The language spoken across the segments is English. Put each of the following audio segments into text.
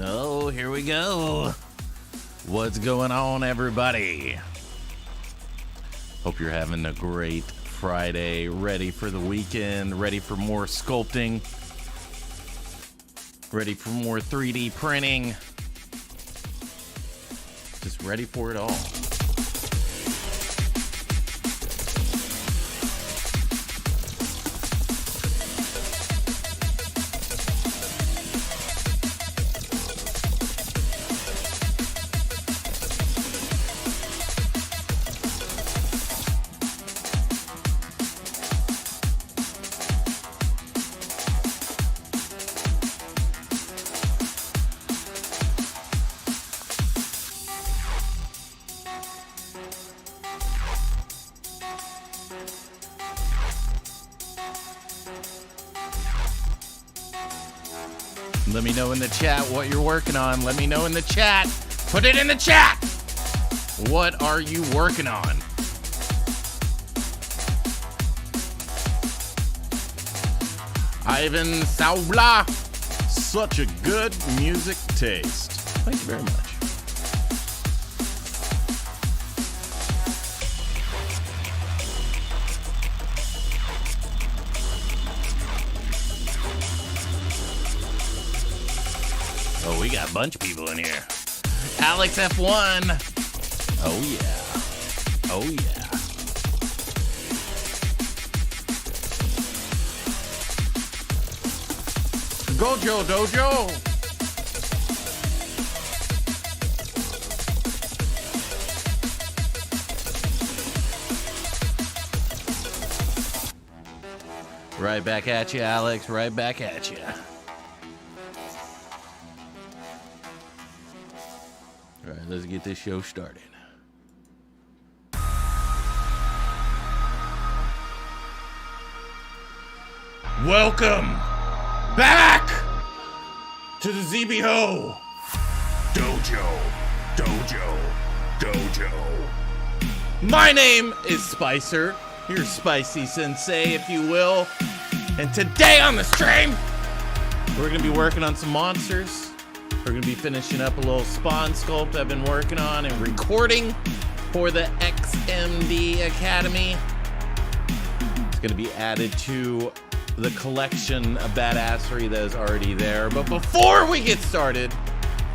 Oh, here we go. What's going on, everybody? Hope you're having a great Friday, ready for the weekend, ready for more sculpting, ready for more 3D printing, just ready for it all. Let me know in the chat what you're working on. Let me know in the chat. Put it in the chat. What are you working on? Ivan Saubla. Such a good music taste. Thank you very much. Oh, we got a bunch of people in here. Alex F1. Oh, yeah. Oh, yeah. ZBHO Dojo. Right back at you, Alex. Right back at you. All right, let's get this show started. Welcome back to the ZBHO Dojo. My name is Spicer, your spicy sensei, if you will. And today on the stream, we're going to be working on some monsters. We're going to be finishing up a little spawn sculpt I've been working on and recording for the XMD Academy. It's going to be added to the collection of badassery that is already there. But before we get started,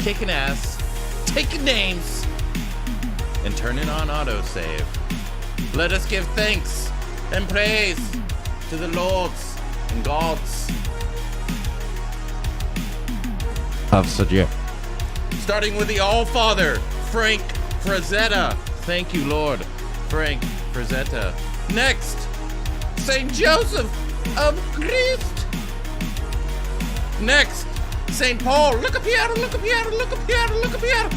kicking ass, taking names, and turning on autosave, let us give thanks and praise to the lords and gods of Sajir. Starting with the All-Father, Frank Frazetta. Thank you, Lord. Frank Frazetta. Next, St. Joseph of Christ. Next, St. Paul. Look up here, look up here, look up here, look up here.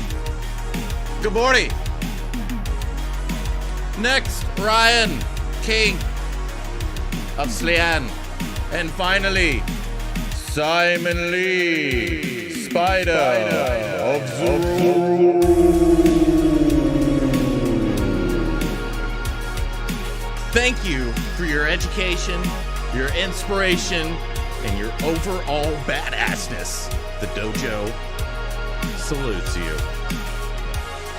Good morning. Next, Ryan King of Slian. And finally, Simon Lee. Spider of Zoro. Thank you for your education, your inspiration, and your overall badassness. The dojo salutes you.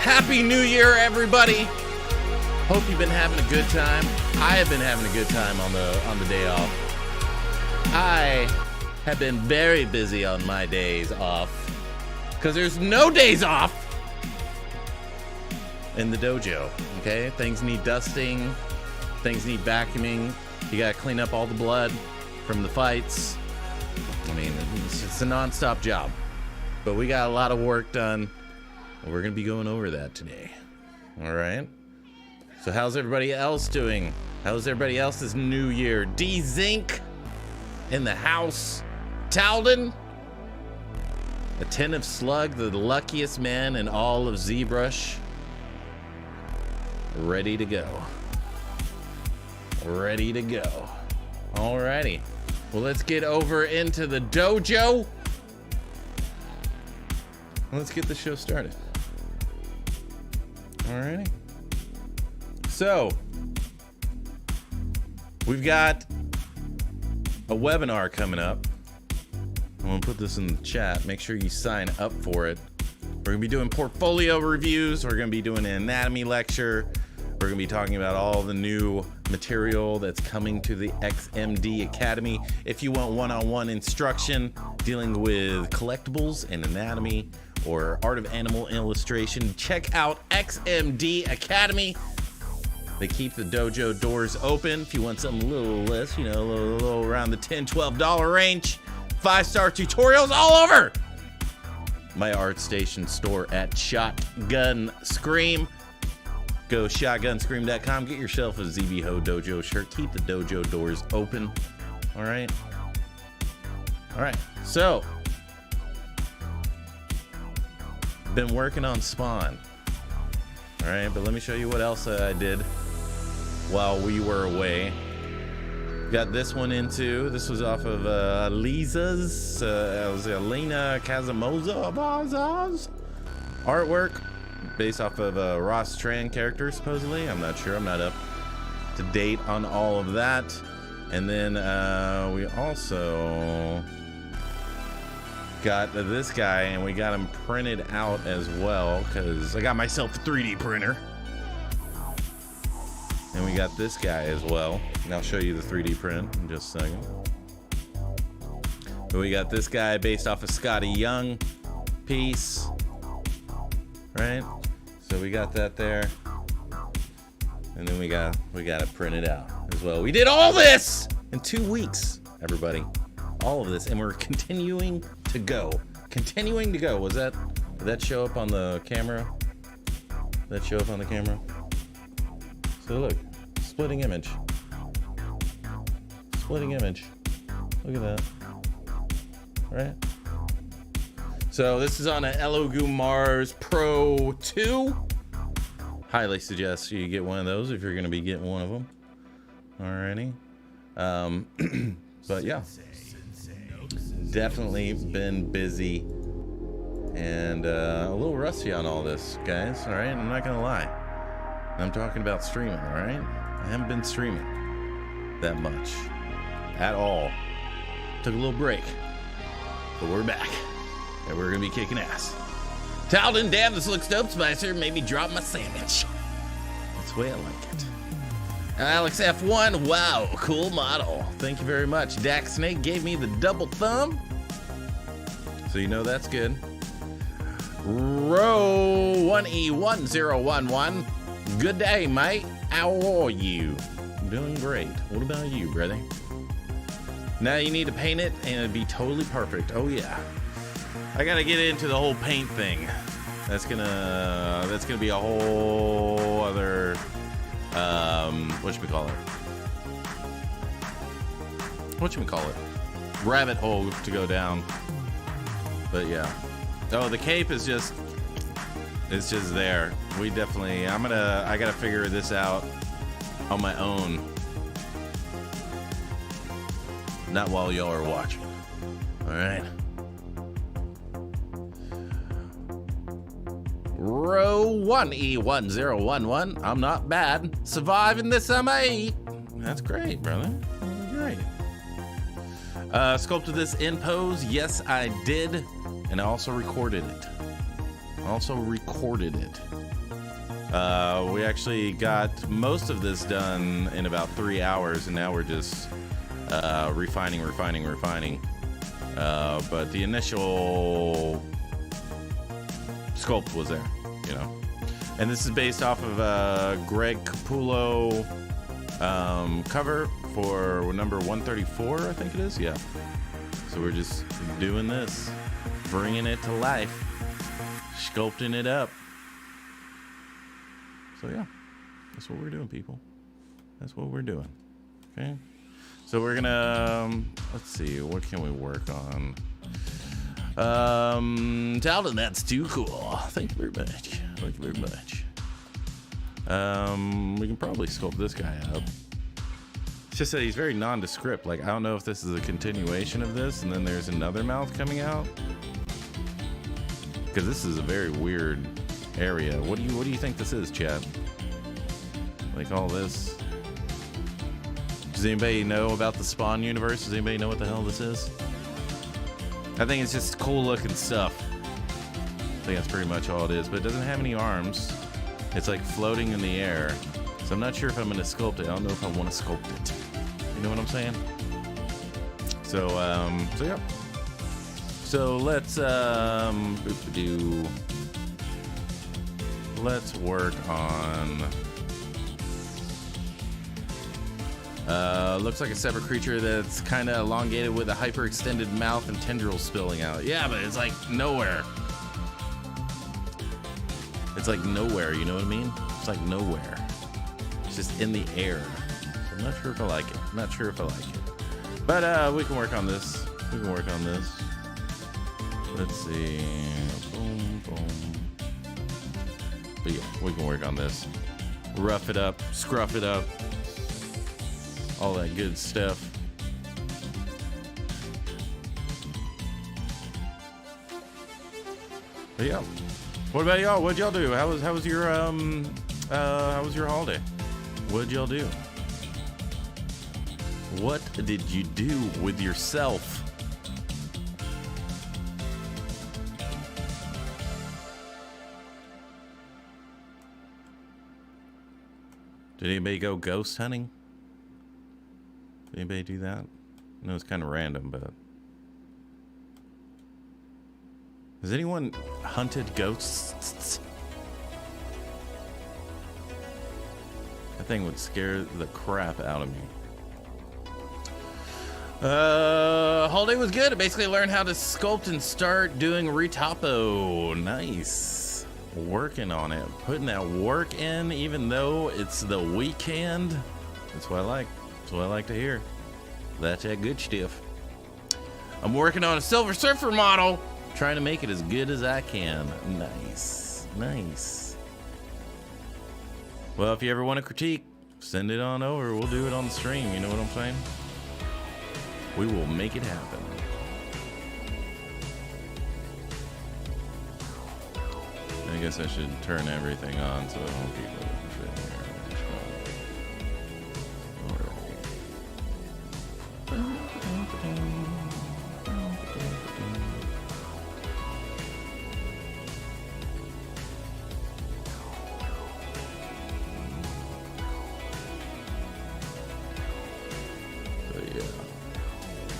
Happy New Year, everybody. Hope you've been having a good time. I have been having a good time on the day off. I have been very busy on my days off because there's no days off in the dojo. Okay, things need dusting, things need vacuuming. You gotta clean up all the blood from the fights. I mean, it's a non-stop job, but we got a lot of work done. We're gonna be going over that today. All right, so how's everybody else doing? How's everybody else's new year? D-Zinc in the house. Talden, Attentive Slug, the luckiest man in all of ZBrush. Ready to go. Ready to go. Alrighty. Well, let's get over into the dojo. Let's get the show started. Alrighty. So, we've got a webinar coming up I'm gonna put this in the chat. Make sure you sign up for it. We're gonna be doing portfolio reviews. We're gonna be doing an anatomy lecture. We're gonna be talking about all the new material that's coming to the XMD Academy. If you want one-on-one instruction dealing with collectibles and anatomy or art of animal illustration, check out XMD Academy. They keep the dojo doors open. If you want something a little less, you know, a little around the $10, $12 range, 5-star tutorials all over my ArtStation store at Shotgun Scream. Go shotgunscream.com. Get yourself a ZBHO Dojo shirt. Keep the dojo doors open. All right. All right. So, been working on Spawn. All right, but let me show you what else I did while we were away. Got this one into. This was off of Lisa's. It was Elena Casamoza's artwork, based off of Ross Tran character, supposedly. I'm not sure. I'm not up to date on all of that. And then we also got this guy, and we got him printed out as well, because I got myself a 3D printer. And we got this guy as well. And I'll show you the 3D print in just a second. But we got this guy based off of Scotty Young piece. Right? So we got that there. And then we got it printed out as well. We did all this in 2 weeks, everybody. All of this, and we're continuing to go. Continuing to go. Did that show up on the camera? Did that show up on the camera? So look, splitting image. Splitting image. Look at that. Right? So this is on an Elogu Mars Pro 2. Highly suggest you get one of those if you're going to be getting one of them. Alrighty. But yeah. Definitely been busy and a little rusty on all this, guys. Alright? I'm not going to lie. I'm talking about streaming, alright? I haven't been streaming that much. At all. Took a little break. But we're back. And we're gonna be kicking ass. Talden, damn, this looks dope, Spicer. Made me drop my sandwich. That's the way I like it. Alex F1, wow, cool model. Thank you very much. Dak Snake gave me the double thumb. So you know that's good. Row 1E1011. Good day, mate. How are you? I'm doing great. What about you, brother? Now you need to paint it and it'd be totally perfect. Oh yeah. I gotta get into the whole paint thing. That's gonna be a whole other whatchamacallit? Rabbit hole to go down. But yeah. Oh, the cape is just there. We definitely I gotta figure this out on my own. Not while y'all are watching. Alright. Row 1E1011. I'm not bad. Surviving this M8. That's great, brother. That's great. Sculpted this in pose. Yes, I did. And I also recorded it. We actually got most of this done in about 3 hours, and now we're just refining. But the initial sculpt was there, you know. And this is based off of Greg Capullo cover for number 134, I think it is. Yeah. So we're just doing this, bringing it to life, sculpting it up. So yeah, that's what we're doing, people. That's what we're doing. Okay. So we're gonna let's see, what can we work on? Talden, that's too cool. Thank you very much. We can probably sculpt this guy up. It's just that he's very nondescript. Like, I don't know if this is a continuation of this and then there's another mouth coming out, because this is a very weird area. What do you think this is, Chad? Like all this? Does anybody know about the Spawn universe? Does anybody know what the hell this is? I think it's just cool looking stuff. I think that's pretty much all it is, but it doesn't have any arms. It's like floating in the air. So I'm not sure if I'm gonna sculpt it. I don't know if I want to sculpt it. You know what I'm saying? So yeah. So let's let's work on looks like a separate creature that's kind of elongated with a hyper-extended mouth and tendrils spilling out. Yeah, but it's like nowhere. It's like nowhere, you know what I mean? It's like nowhere. It's just in the air. So I'm not sure if I like it. I'm not sure if I like it. But we can work on this. We can work on this. Let's see. Boom, boom. But yeah, we can work on this. Rough it up, scruff it up. All that good stuff. But yeah. What about y'all? What'd y'all do? How was your holiday? What'd y'all do? What did you do with yourself? Did anybody go ghost hunting? Did anybody do that? I know it's kind of random, but has anyone hunted ghosts? That thing would scare the crap out of me. Holiday was good. I basically learned how to sculpt and start doing retopo. Nice. Working on it. Putting that work in even though it's the weekend. That's what I like. That's what I like to hear. That's that good stuff. I'm working on a Silver Surfer model. Trying to make it as good as I can. Nice. Nice. Well, if you ever want to critique, send it on over. We'll do it on the stream. You know what I'm saying? We will make it happen. I guess I should turn everything on so people can fit in here.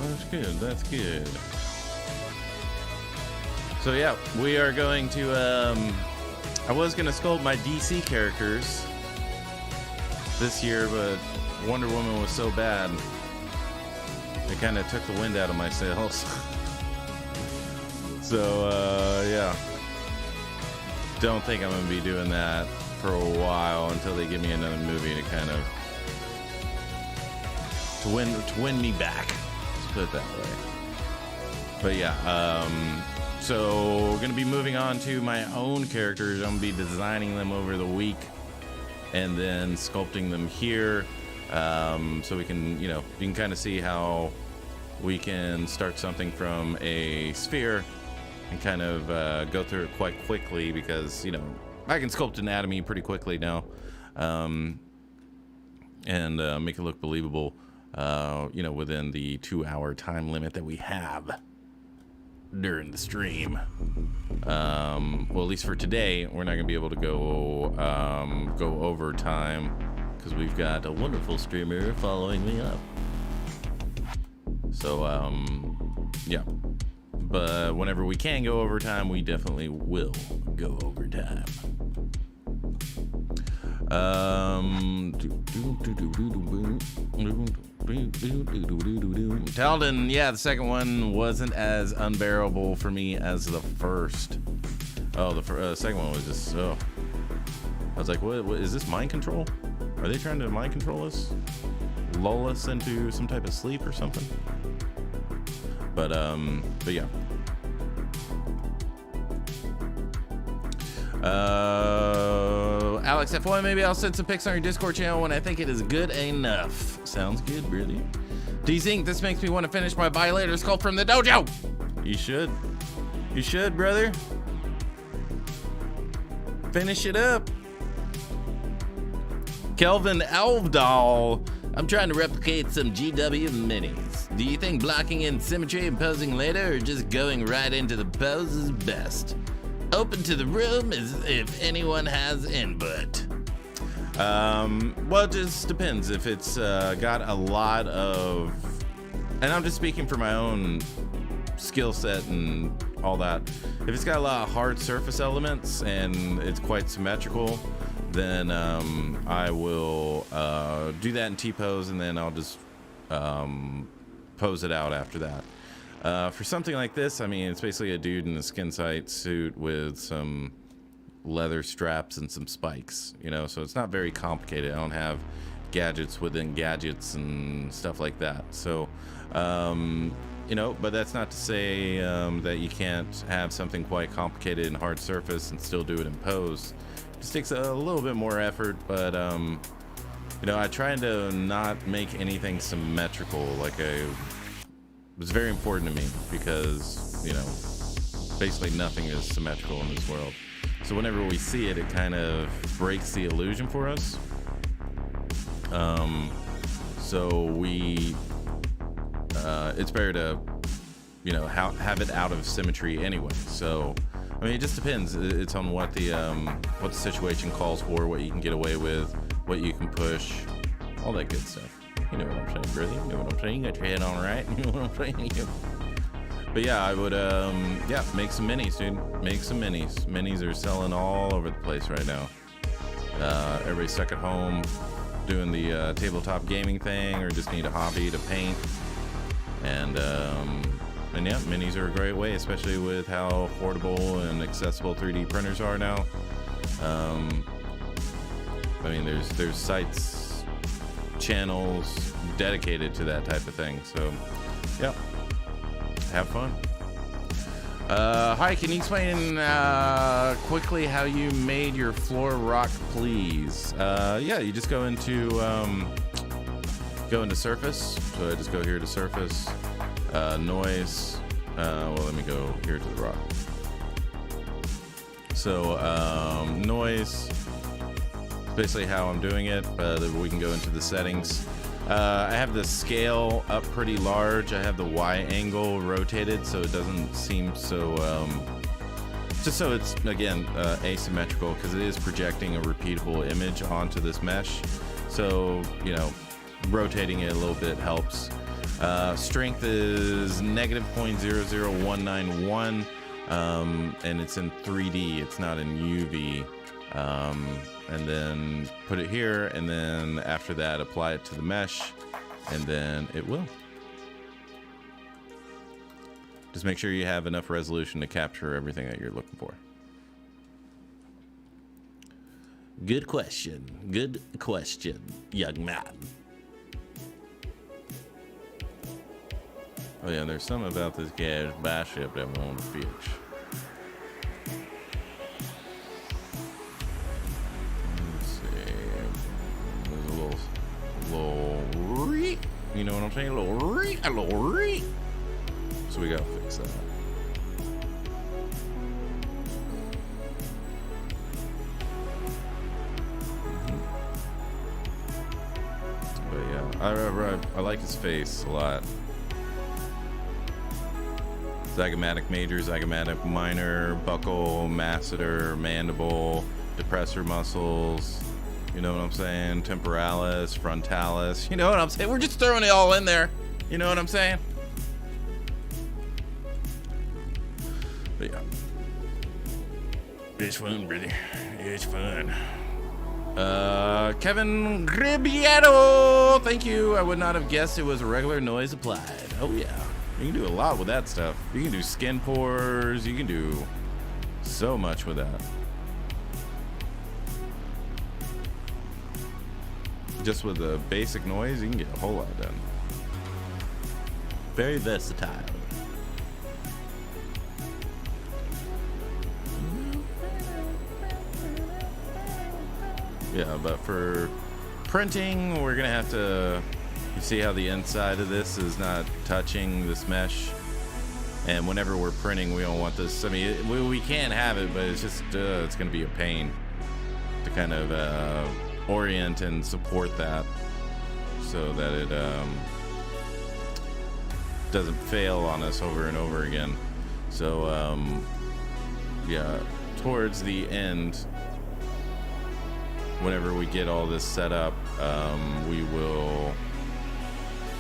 That's good. That's good. So yeah, we are going to. I was gonna sculpt my DC characters this year, but Wonder Woman was so bad, it kind of took the wind out of my sails. So yeah, don't think I'm gonna be doing that for a while until they give me another movie to kind of to win me back. Put it that way. But yeah, so we're gonna be moving on to my own characters. I'm gonna be designing them over the week and then sculpting them here, so we can, you can kind of see how we can start something from a sphere and kind of go through it quite quickly, because I can sculpt anatomy pretty quickly now, and make it look believable. Within the 2-hour time limit that we have during the stream. Well, at least for today, we're not gonna be able to go overtime because we've got a wonderful streamer following me up. So, yeah. But whenever we can go overtime, we definitely will go overtime. Talden, yeah, the second one wasn't as unbearable for me as the first. Oh, the second one was just so. I was like, what is this, mind control? Are they trying to mind control us? Lull us into some type of sleep or something? But yeah. Alex F1, maybe I'll send some pics on your Discord channel when I think it is good enough. Sounds good, really. D-Zink, this makes me want to finish my Violator sculpt from the dojo. You should. You should, brother. Finish it up. Kelvin Elvdahl, I'm trying to replicate some GW minis. Do you think blocking in symmetry and posing later or just going right into the pose is best? Open to the room as if anyone has input. Well, it just depends. If it's got a lot of, and I'm just speaking for my own skill set and all that. If it's got a lot of hard surface elements and it's quite symmetrical, then I will do that in T-pose, and then I'll just pose it out after that. For something like this, I mean, it's basically a dude in a skin tight suit with some leather straps and some spikes, you know, so it's not very complicated. I don't have gadgets within gadgets and stuff like that. So, you know, but that's not to say that you can't have something quite complicated in hard surface and still do it in pose. It just takes a little bit more effort, but you know, I try to not make anything symmetrical. Like, it was very important to me because, you know, basically nothing is symmetrical in this world. So whenever we see it, it kind of breaks the illusion for us. So we, it's better to, you know, have it out of symmetry anyway. So, I mean, it just depends. It's on what the situation calls for, what you can get away with, what you can push, all that good stuff. You know what I'm saying, brother? You know what I'm saying? You got your head on right? You know what I'm saying? But yeah, I would, yeah, make some minis, dude. Make some minis. Minis are selling all over the place right now. Everybody's stuck at home doing the tabletop gaming thing, or just need a hobby to paint. And yeah, minis are a great way, especially with how affordable and accessible 3D printers are now. I mean, there's sites, channels dedicated to that type of thing. So, yeah. Have fun. Hi, can you explain quickly how you made your floor rock, please? Yeah, you just go into surface. So I just go here to surface, noise. Well, let me go here to the rock. So noise, basically how I'm doing it. We can go into the settings. I have the scale up pretty large. I have the Y angle rotated so it doesn't seem so, just so it's, again, asymmetrical, because it is projecting a repeatable image onto this mesh. So, you know, rotating it a little bit helps. Strength is negative 0.00191, and it's in 3D, it's not in UV. And then put it here, and then after that apply it to the mesh, and then it will. Just make sure you have enough resolution to capture everything that you're looking for. Good question, young man. Oh yeah, there's something about this guy's bicep that I want to fix. You know what I'm saying? A little re. So we gotta fix that. But yeah, I like his face a lot. Zygomatic major, zygomatic minor, buccal, masseter, mandible, depressor muscles. You know what I'm saying? Temporalis, frontalis. You know what I'm saying? We're just throwing it all in there. You know what I'm saying? But yeah. It's fun, brother. It's fun. Kevin Gribiero. Thank you. I would not have guessed it was a regular noise applied. Oh, yeah. You can do a lot with that stuff. You can do skin pores. You can do so much with that. Just with the basic noise, you can get a whole lot done. Very versatile. Yeah, but for printing, we're gonna have to, you see how the inside of this is not touching this mesh? And whenever we're printing, we don't want this, I mean, we can have it, but it's just, it's gonna be a pain to kind of orient and support that. so that it doesn't fail on us over and over again. So yeah, towards the end, whenever we get all this set up, we will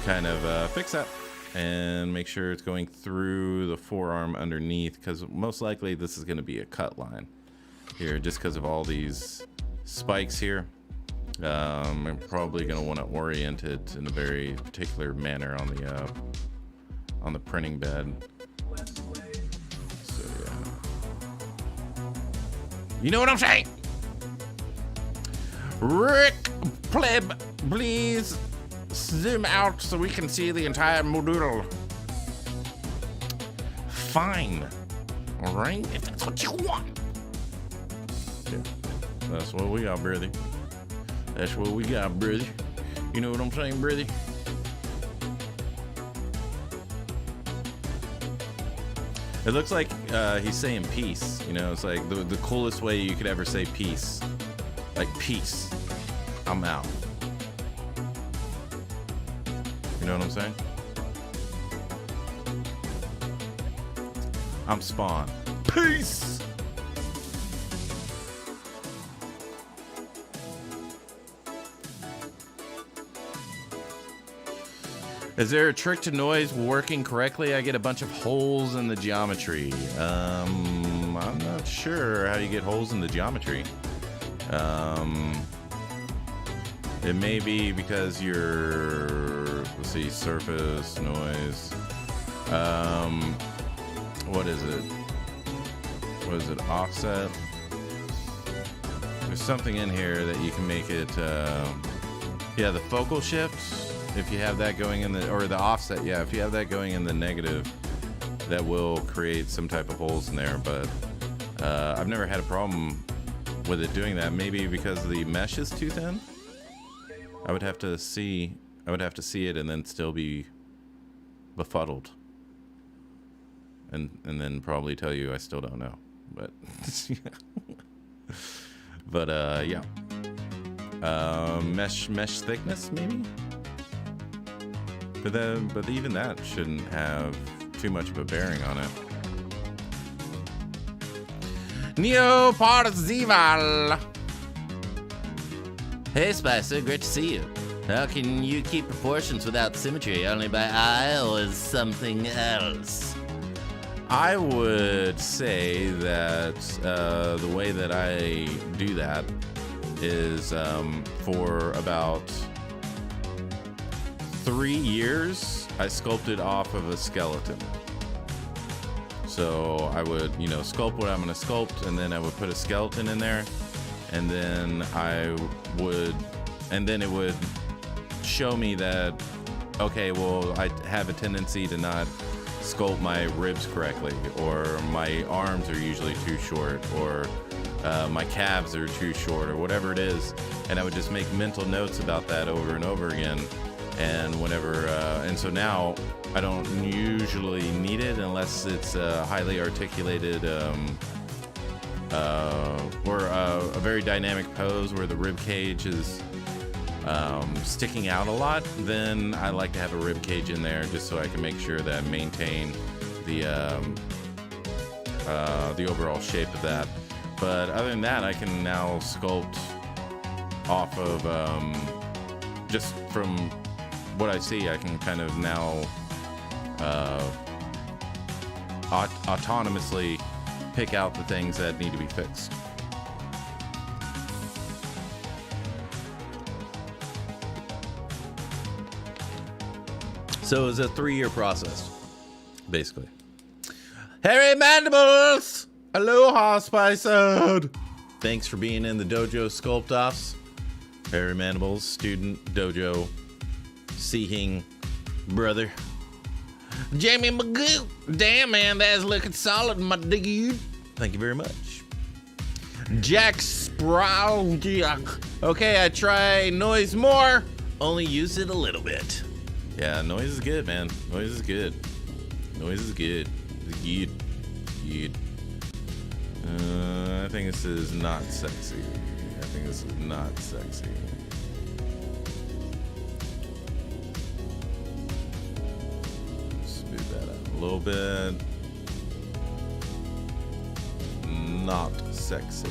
kind of fix that and make sure it's going through the forearm underneath, because most likely this is going to be a cut line here just because of all these spikes here. I'm probably going to want to orient it in a very particular manner on the printing bed. So yeah, you know what I'm saying? Rick, pleb, please zoom out so we can see the entire module. Fine. All right, if that's what you want. Yeah, that's what we got, brother. That's what we got, brother. You know what I'm saying, brother? It looks like he's saying peace. You know, it's like the coolest way you could ever say peace. Like, peace. I'm out. You know what I'm saying? I'm Spawn. Peace! Is there a trick to noise working correctly? I get a bunch of holes in the geometry. I'm not sure how you get holes in the geometry. It may be because you're, let's see, surface, noise. What is it? What is it, offset? There's something in here that you can make it, yeah, the focal shift. If you have that going in the, or the offset, yeah, if you have that going in the negative, that will create some type of holes in there, but I've never had a problem with it doing that. Maybe because the mesh is too thin? I would have to see it and then still be befuddled. And then probably tell you I still don't know. But but yeah. Mesh thickness maybe? But even that shouldn't have too much of a bearing on it. Neo Parzival. Hey Spicer, great to see you. How can you keep proportions without symmetry? Only by eye, or is something else? I would say that the way that I do that is for about 3 years, I sculpted off of a skeleton. So I would, you know, sculpt what I'm going to sculpt, and then I would put a skeleton in there, and then it would show me that, okay, well, I have a tendency to not sculpt my ribs correctly, or my arms are usually too short, or my calves are too short, or whatever it is, and I would just make mental notes about that over and over again. And whenever, and so now I don't usually need it unless it's a highly articulated or a very dynamic pose where the rib cage is sticking out a lot. Then I like to have a rib cage in there just so I can make sure that I maintain the overall shape of that. But other than that, I can now sculpt off of just from what I see. I can kind of now autonomously pick out the things that need to be fixed. So it's a 3-year process, basically. Harry Mandibles! Aloha, Spicer! Thanks for being in the dojo Sculpt-offs. Harry Mandibles, student, dojo, seeking brother. Jamie Magoo! Damn, man, that's looking solid, my dude. Thank you very much. Jack Sproul. Okay, I try noise more. Only use it a little bit. Yeah, noise is good, man. Noise is good. Noise is good. It's good. Good. I think this is not sexy. I think this is not sexy. little bit not sexy.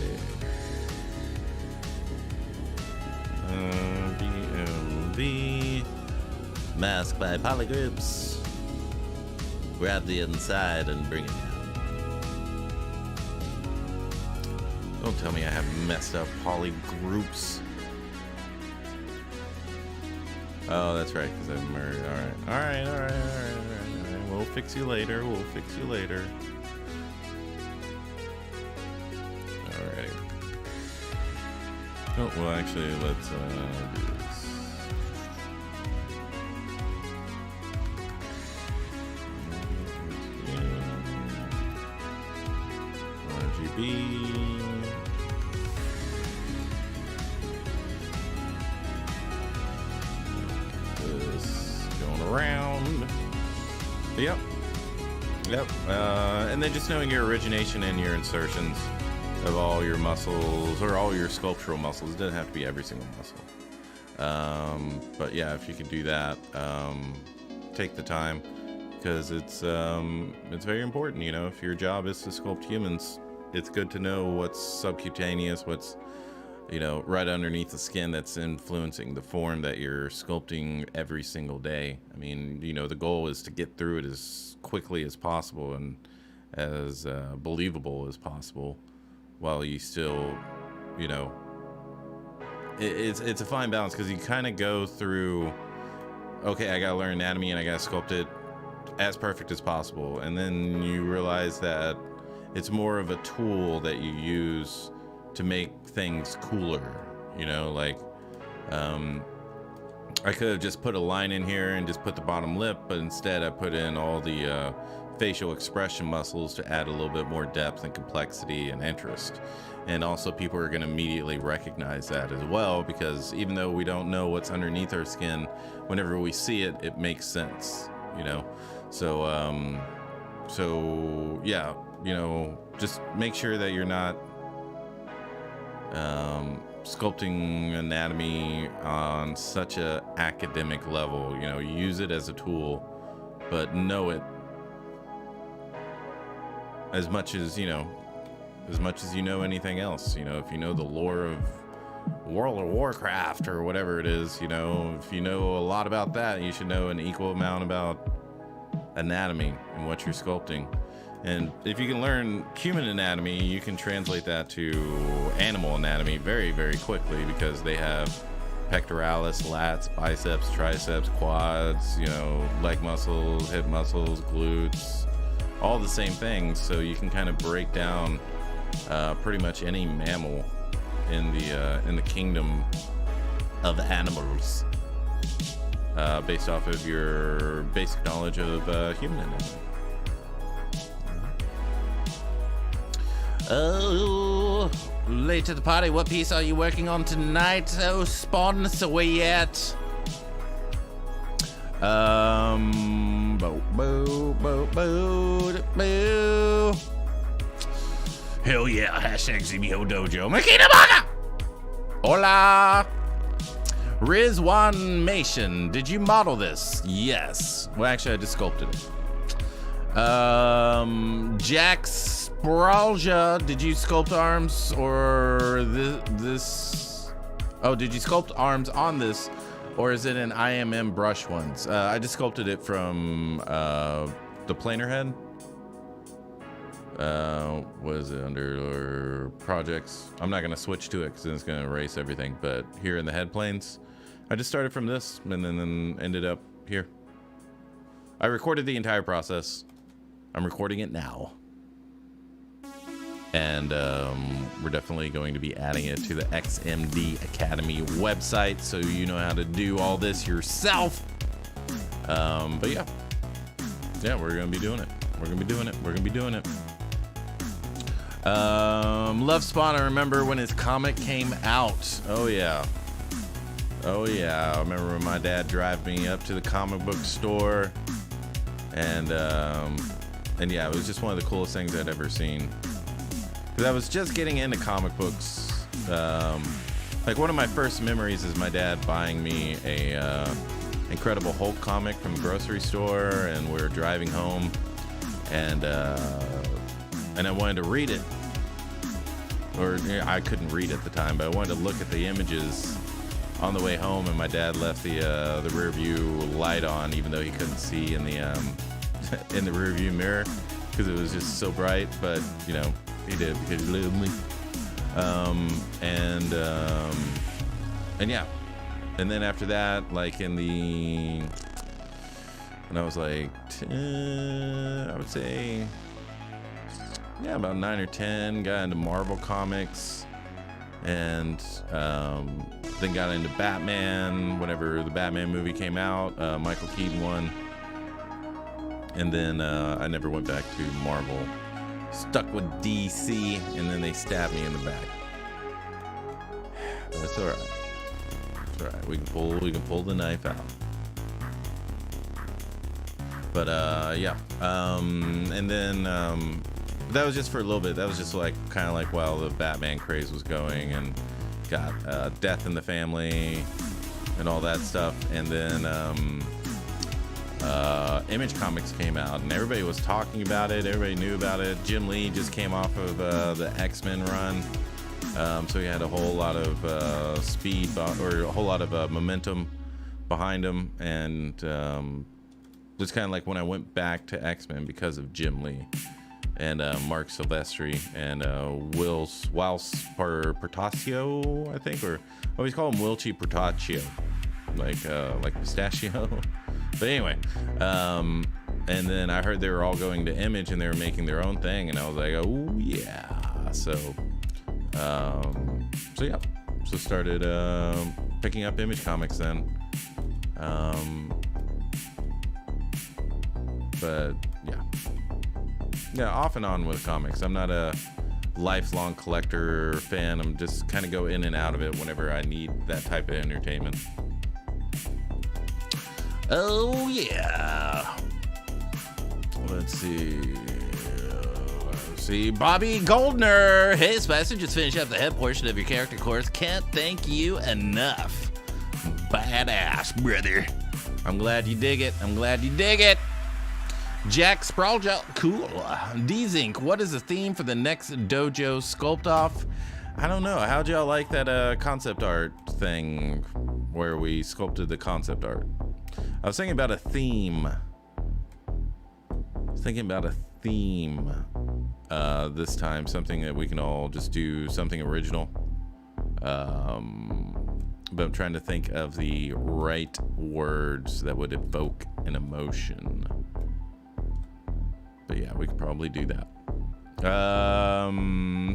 BMV. Mask by polygroups. Grab the inside and bring it down. Don't tell me I have messed up polygroups. Oh, that's right, because I've merged. All right. We'll fix you later. All right. Oh, well, actually, let's do this. RGB. This going around. Yep. And then just knowing your origination and your insertions of all your muscles or all your sculptural muscles. It doesn't have to be every single muscle. But yeah, if you could do that, take the time, because it's very important. You know, if your job is to sculpt humans, it's good to know what's subcutaneous, what's, you know, right underneath the skin that's influencing the form that you're sculpting every single day. I mean, you know, the goal is to get through it as quickly as possible and as believable as possible, while you still, you know, it's a fine balance, because you kind of go through, okay, I gotta learn anatomy and I gotta sculpt it as perfect as possible, and then you realize that it's more of a tool that you use to make things cooler, you know, like I could have just put a line in here and just put the bottom lip, but instead I put in all the facial expression muscles to add a little bit more depth and complexity and interest. And also people are going to immediately recognize that as well, because even though we don't know what's underneath our skin, whenever we see it, it makes sense, you know. So yeah, you know, just make sure that you're not sculpting anatomy on such a academic level. You know, use it as a tool, but know it as much as you know anything else. You know, if you know the lore of World of Warcraft or whatever it is, you know, if you know a lot about that, you should know an equal amount about anatomy and what you're sculpting. And if you can learn human anatomy, you can translate that to animal anatomy very, very quickly, because they have pectoralis, lats, biceps, triceps, quads, you know, leg muscles, hip muscles, glutes, all the same things. So you can kind of break down pretty much any mammal in the kingdom of animals based off of your basic knowledge of human anatomy. Oh, late to the party. What piece are you working on tonight? Oh, sponsor, where you at? Boo, boo, boo, boo, boo. Hell yeah, hashtag ZBHO Dojo. Makina Baga! Hola! Rizwanmation, did you model this? Yes. Well, actually, I just sculpted it. Jack Spralja, did you sculpt arms or this? Oh, did you sculpt arms on this, or is it an IMM brush ones? I just sculpted it from the planer head. What is it under projects? I'm not gonna switch to it because it's gonna erase everything. But here in the head planes, I just started from this and then ended up here. I recorded the entire process. I'm recording it now. And we're definitely going to be adding it to the XMD Academy website, so you know how to do all this yourself. But yeah, we're gonna be doing it. Love Spawn, I remember when his comic came out. Oh yeah. I remember when my dad drove me up to the comic book store, and yeah, it was just one of the coolest things I'd ever seen. Because I was just getting into comic books. Like one of my first memories is my dad buying me a Incredible Hulk comic from the grocery store, and we were driving home, and I wanted to read it, or I couldn't read at the time, but I wanted to look at the images on the way home, and my dad left the rear view light on, even though he couldn't see in the in the rear view mirror because it was just so bright. But you know, he did because he loved me. And yeah, and then after that, like when I was like, I would say, yeah, about 9 or 10, got into Marvel comics, and then got into Batman whenever the Batman movie came out, Michael Keaton one. And then I never went back to Marvel. Stuck with DC, and then they stabbed me in the back. That's all right. That's all right. We can pull the knife out. But yeah. And then that was just for a little bit. That was just like kind of like while the Batman craze was going, and got Death in the Family and all that stuff. And then Image Comics came out, and everybody was talking about it. Everybody knew about it. Jim Lee just came off of the X-Men run. So he had a whole lot of speed, or a whole lot of momentum behind him, and just kind of like when I went back to X-Men because of Jim Lee and Mark Silvestri and Wils Portacio, I think, or I always call him Wilchi Portacio, like pistachio. But anyway, and then I heard they were all going to Image and they were making their own thing, and I was like, oh yeah. So yeah, so started picking up Image Comics then. But yeah, off and on with comics. I'm not a lifelong collector fan. I'm just kind of go in and out of it whenever I need that type of entertainment. Oh yeah. Let's see. Bobby Goldner. Hey Spicer, just finished up the head portion of your character course. Can't thank you enough. Badass, brother. I'm glad you dig it. Jack Sprawlgel, cool. D-Zinc, what is the theme for the next dojo sculpt-off? I don't know. How'd y'all like that concept art thing where we sculpted the concept art? I was thinking about a theme. This time, something that we can all just do something original. But I'm trying to think of the right words that would evoke an emotion. But yeah, we could probably do that.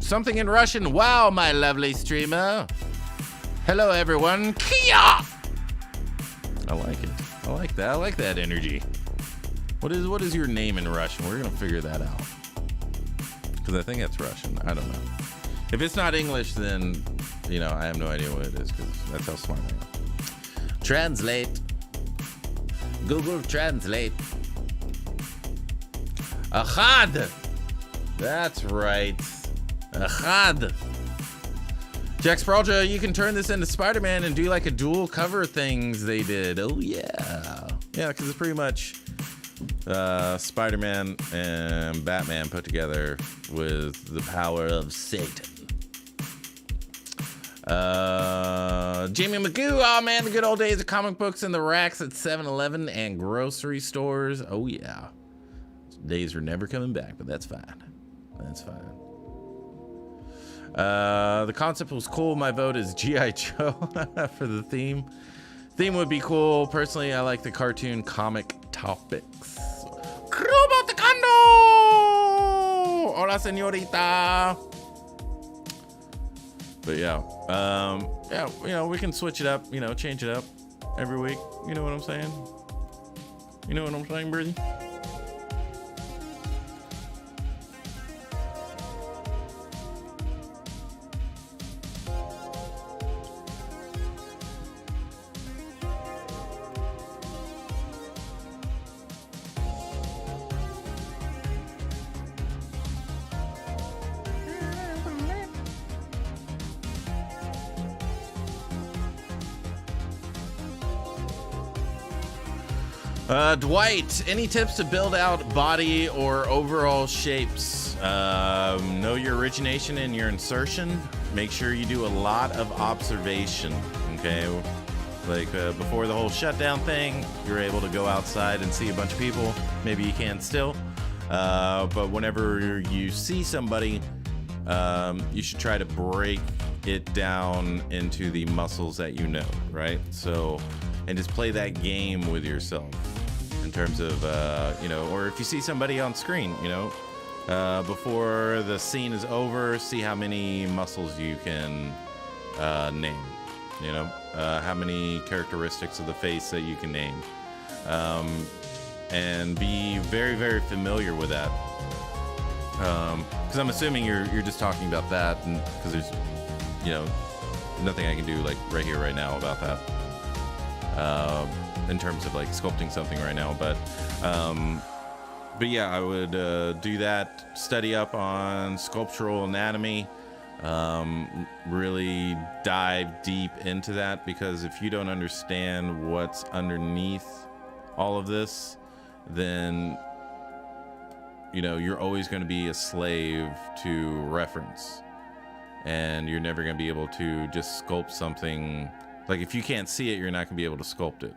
Something in Russian. Wow, my lovely streamer. Hello, everyone. Kia! I like it. I like that. I like that energy. What is your name in Russian? We're gonna figure that out. Because I think that's Russian. I don't know. If it's not English, then I have no idea what it is, because that's how smart I am. Translate. Google Translate. Ahad. That's right. Ahad. Jack Sprawlja, you can turn this into Spider-Man and do like a dual cover things they did. Oh yeah. Yeah, because it's pretty much Spider-Man and Batman put together with the power of Satan. Jamie Magoo, oh man, the good old days of comic books in the racks at 7-Eleven and grocery stores. Oh yeah. Days are never coming back, but that's fine. That's fine. The concept was cool. My vote is G.I. Joe for the theme. Theme would be cool. Personally, I like the cartoon comic topics. Roboticando! Hola, señorita. But yeah, we can switch it up, change it up every week. You know what I'm saying? You know what I'm saying, Birdie? Dwight, any tips to build out body or overall shapes? Know your origination and your insertion. Make sure you do a lot of observation, okay? Like before the whole shutdown thing, you're able to go outside and see a bunch of people. Maybe you can still. But whenever you see somebody, you should try to break it down into the muscles that you know, right? So, and just play that game with yourself in terms of, or if you see somebody on screen, before the scene is over, see how many muscles you can name, how many characteristics of the face that you can name. And be very, very familiar with that. Because I'm assuming you're just talking about that, and because there's, nothing I can do like right here, right now about that. In terms of like sculpting something right now, but yeah, I would do that. Study up on sculptural anatomy. Really dive deep into that, because if you don't understand what's underneath all of this, then you're always going to be a slave to reference, and you're never going to be able to just sculpt something. Like, if you can't see it, you're not going to be able to sculpt it.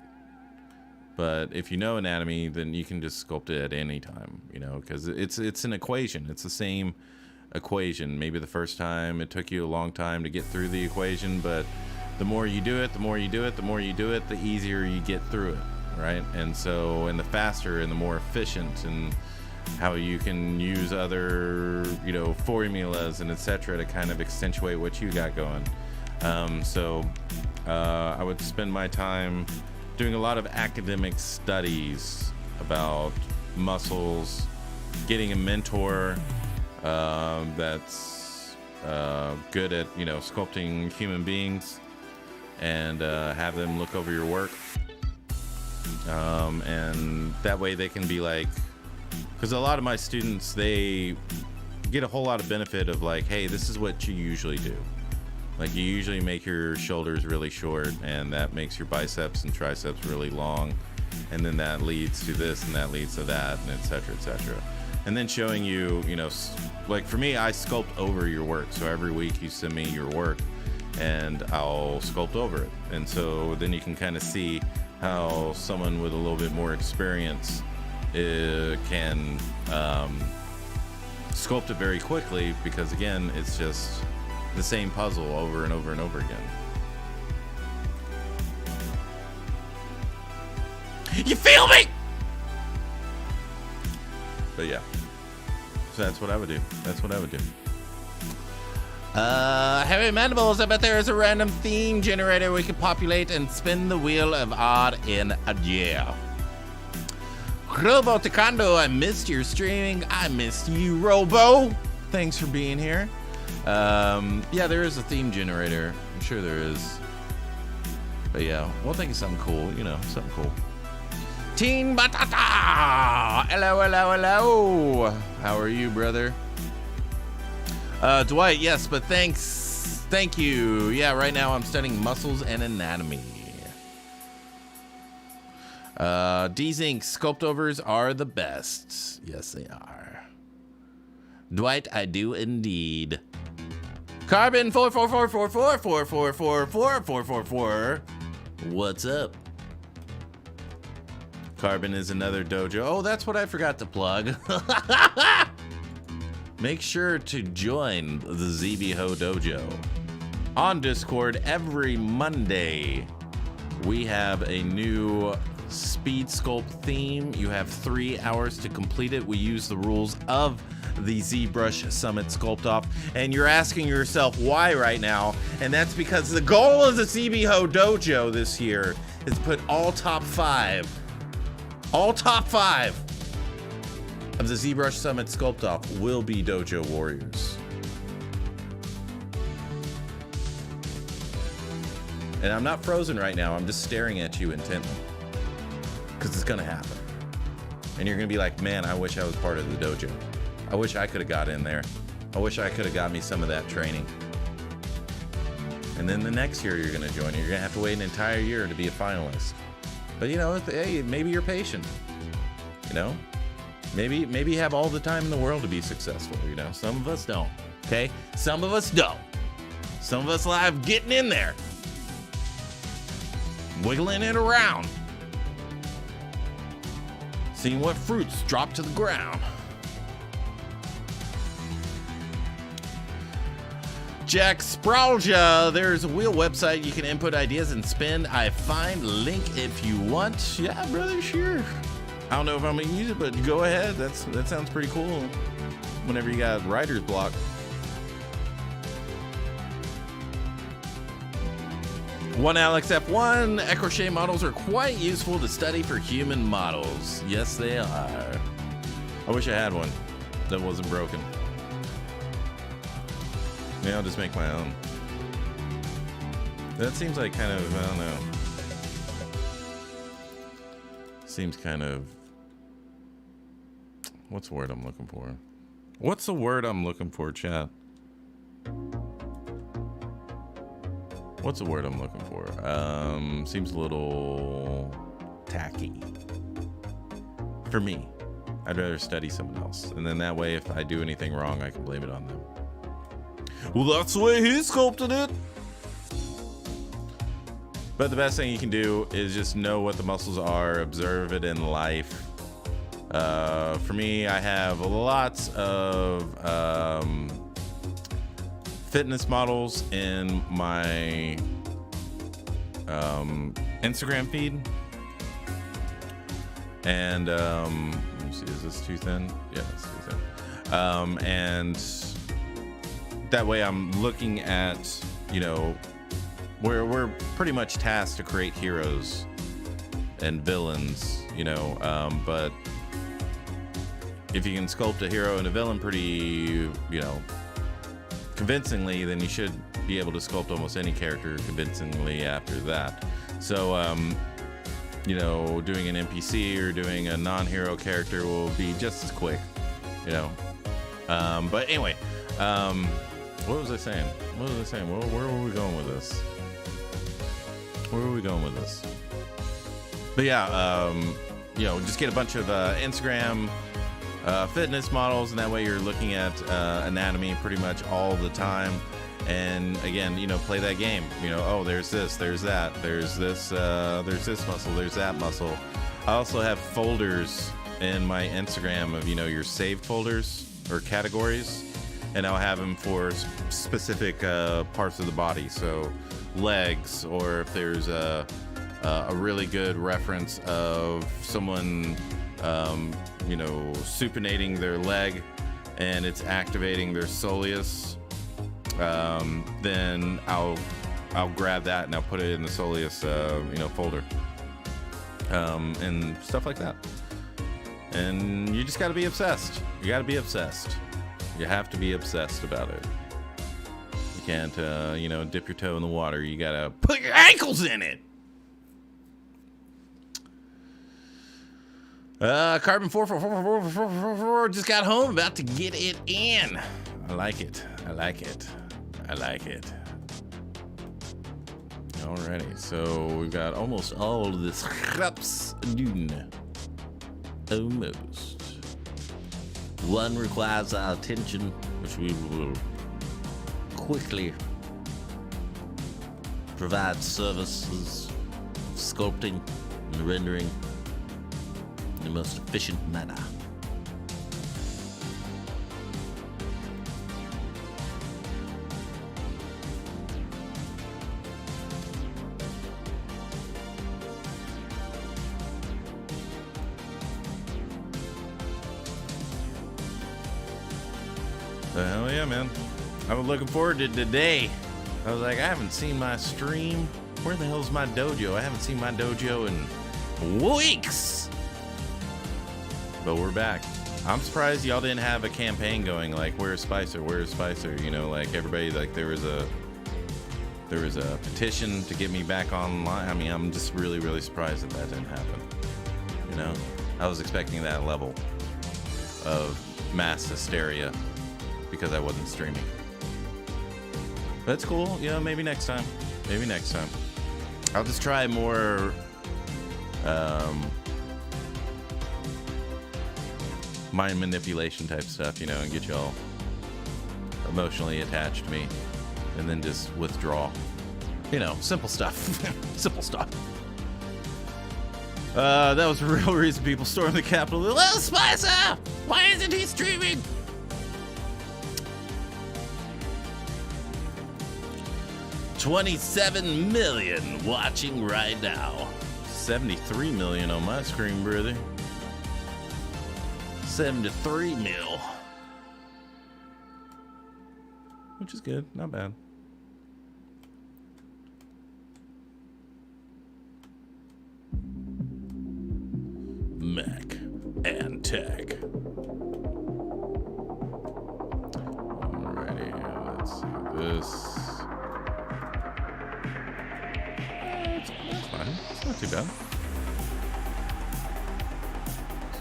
But if you know anatomy, then you can just sculpt it at any time, because it's an equation. It's the same equation. Maybe the first time it took you a long time to get through the equation, but the more you do it, the easier you get through it, right? And so, and the faster and the more efficient, and how you can use other, formulas and etc. to kind of accentuate what you got going. I would spend my time doing a lot of academic studies about muscles, getting a mentor that's good at, sculpting human beings, and have them look over your work. And that way they can be like, because a lot of my students, they get a whole lot of benefit of like, hey, this is what you usually do. Like, you usually make your shoulders really short, and that makes your biceps and triceps really long, and then that leads to this, and that leads to that, and et cetera, et cetera. And then showing you, like for me, I sculpt over your work. So every week you send me your work, and I'll sculpt over it. And so then you can kind of see how someone with a little bit more experience can sculpt it very quickly, because again, it's just the same puzzle over and over and over again. You feel me? But yeah, so that's what I would do. Heavy Mandibles, I bet there is a random theme generator we could populate and spin the wheel of odd in a year. Robo Taekwondo, I missed your streaming. I missed you, Robo. Thanks for being here. Yeah, there is a theme generator. I'm sure there is. But yeah, we'll think of something cool, something cool. Teen Batata! Hello. How are you, brother? Dwight, yes, but thanks. Thank you. Yeah, right now I'm studying muscles and anatomy. D-Zinc sculpt-overs are the best. Yes, they are. Dwight, I do indeed. Carbon 4444444444444. What's up? Carbon is another dojo. Oh, that's what I forgot to plug. Make sure to join the ZBHO Dojo on Discord every Monday. We have a new speed sculpt theme. You have 3 hours to complete it. We use the rules of the ZBrush Summit Sculpt-off, and you're asking yourself why right now, and that's because the goal of the ZBHO Dojo this year is to put all top 5 of the ZBrush Summit Sculpt-off will be Dojo Warriors. And I'm not frozen right now, I'm just staring at you intently, because it's gonna happen. And you're gonna be like, man, I wish I was part of the dojo. I wish I could have got in there. I wish I could have got me some of that training. And then the next year you're gonna join. You're gonna have to wait an entire year to be a finalist. But you know, hey, maybe you're patient. You know, maybe you have all the time in the world to be successful. You know, some of us don't. Okay, some of us don't. Some of us live getting in there, wiggling it around, seeing what fruits drop to the ground. Jack Spralja, there's a wheel website you can input ideas and spend. I find link if you want. Yeah, brother, sure. I don't know if I'm gonna use it, but go ahead. That sounds pretty cool. Whenever you got writer's block. One Alex F1, Ecrochet models are quite useful to study for human models. Yes, they are. I wish I had one that wasn't broken. Maybe I'll just make my own. That seems like kind of, I don't know. Seems kind of, what's the word I'm looking for? What's the word I'm looking for, chat? What's the word I'm looking for? Seems a little tacky. For me, I'd rather study someone else. And then that way, if I do anything wrong, I can blame it on them. Well, that's the way he sculpted it. But the best thing you can do is just know what the muscles are, observe it in life. For me, I have lots of fitness models in my Instagram feed. And let me see, is this too thin? Yeah, it's too thin. And that way I'm looking at, you know, we're pretty much tasked to create heroes and villains, you know, but if you can sculpt a hero and a villain pretty, you know, convincingly, then you should be able to sculpt almost any character convincingly after that. So, you know, doing an NPC or doing a non-hero character will be just as quick, you know. But anyway, what was I saying? Where were we going with this? But yeah, you know, just get a bunch of Instagram fitness models, and that way you're looking at anatomy pretty much all the time. And again, you know, play that game. You know, oh, there's this, there's that, there's this muscle, there's that muscle. I also have folders in my Instagram of, you know, your saved folders or categories. And I'll have them for specific parts of the body. So legs, or if there's a really good reference of someone, you know, supinating their leg and it's activating their soleus, then I'll grab that and I'll put it in the soleus, you know, folder, and stuff like that. And you just got to be obsessed. You got to be obsessed. You have to be obsessed about it. You can't, you know, dip your toe in the water. You gotta put your ankles in it. Carbon 444 just got home, about to get it in. I like it. Alrighty, so we've got almost all of this scraps done. Almost. One requires our attention, which we will quickly provide services of sculpting and rendering in the most efficient manner. Hell yeah, man. I was looking forward to today. I was like, I haven't seen my stream. Where the hell's my dojo? I haven't seen my dojo in weeks. But we're back. I'm surprised y'all didn't have a campaign going like, where's Spicer? You know, like everybody, like there was a petition to get me back online. I mean, I'm just really, really surprised that didn't happen. You know, I was expecting that level of mass hysteria because I wasn't streaming. That's cool. You know, maybe next time. I'll just try more mind manipulation type stuff, you know, and get y'all emotionally attached to me, and then just withdraw. You know, simple stuff. Simple stuff. That was the real reason people stormed the Capitol. Little Spicer! Why isn't he streaming? $27 million watching right now. 73 million on my screen, brother. 73 mil. Which is good, not bad. Mac and Tech. Alrighty, let's see this. It's fine. It's not too bad.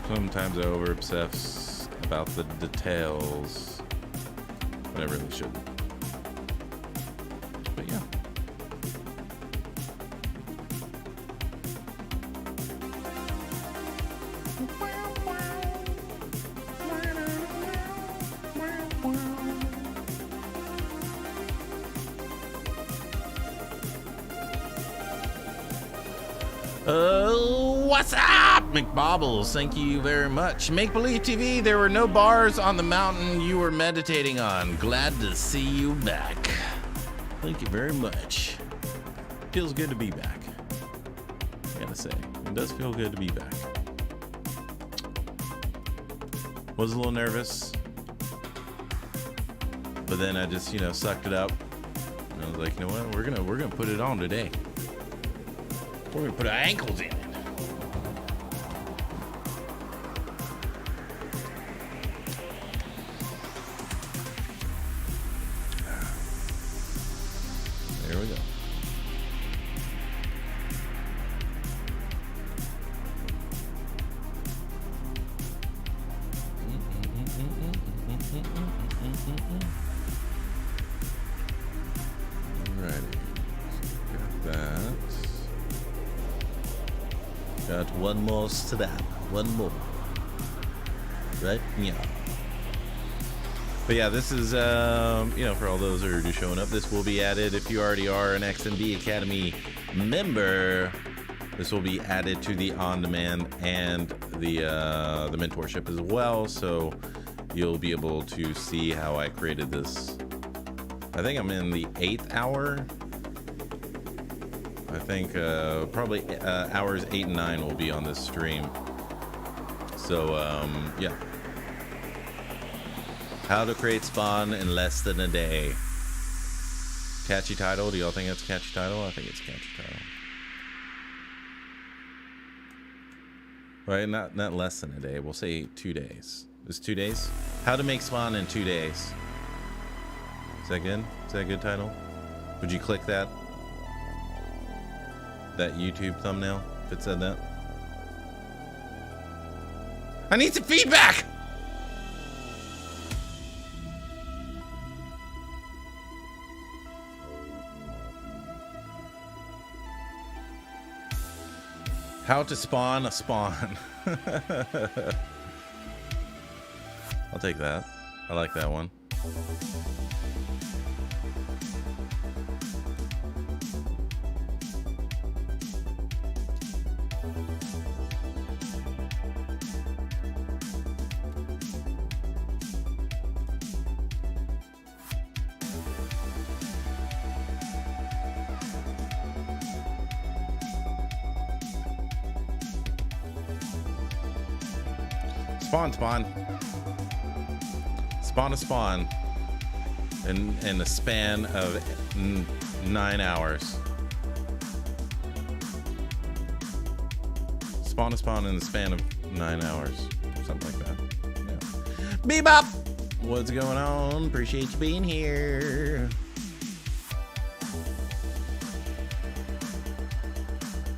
Sometimes I over obsess about the details, but I really shouldn't. But yeah. What's up, McBobbles? Thank you very much. Make Believe TV, there were no bars on the mountain you were meditating on. Glad to see you back. Thank you very much. Feels good to be back. I gotta say, it does feel good to be back. Was a little nervous, but then I just, you know, sucked it up. And I was like, you know what? We're gonna put it on today. We're gonna put our ankles in it. There we go. Alrighty. Got that. Got one more step. One more. Right? Yeah. But yeah, this is, you know, for all those who are just showing up, this will be added. If you already are an XMD Academy member, this will be added to the on-demand and the mentorship as well. So you'll be able to see how I created this. I think I'm in the 8th hour. I think probably hours 8 and 9 will be on this stream. So yeah. How to create spawn in less than a day. Catchy title. Do y'all think it's a catchy title? I think it's a catchy title. Right, not less than a day. We'll say 2 days. Is 2 days? How to make spawn in 2 days. Is that good? Is that a good title? Would you click that YouTube thumbnail if it said that? I need some feedback! How to spawn a spawn. I'll take that. I like that one. Spawn a spawn in the span of 9 hours. Spawn a spawn in the span of 9 hours. Something like that. Yeah. Bebop! What's going on? Appreciate you being here.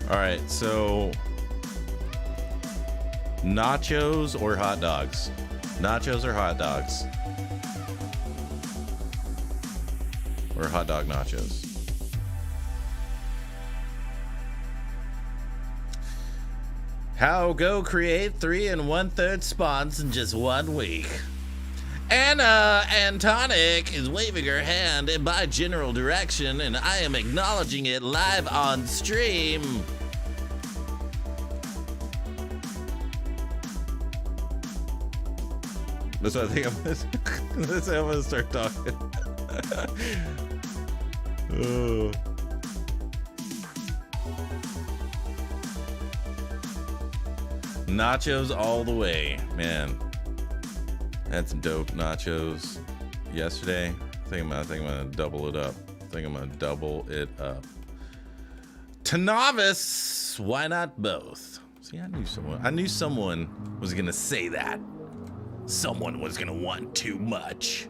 Alright, so nachos or hot dogs? Nachos or hot dogs? Or hot dog nachos? How go create 3 1/3 spots in just 1 week. Anna Antonic is waving her hand in my general direction, and I am acknowledging it live on stream. That's what I think that's how I'm gonna start talking. Oh. Nachos all the way, man. Had some dope nachos yesterday. I think I'm gonna double it up. To novice, why not both? See, I knew someone was gonna say that. Someone was gonna want too much.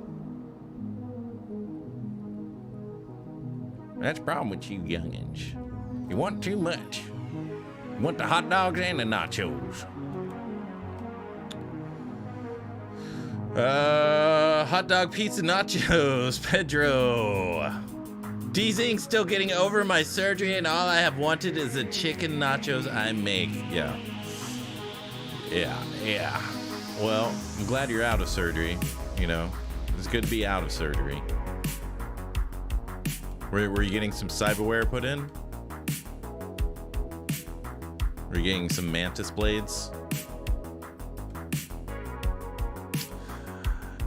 That's the problem with you youngins. You want too much. You want the hot dogs and the nachos. Hot dog, pizza, nachos, Pedro. D-Zing still getting over my surgery, and all I have wanted is the chicken nachos I make. Yeah. Well, I'm glad you're out of surgery. You know, it's good to be out of surgery. Were you getting some cyberware put in? Were you getting some mantis blades?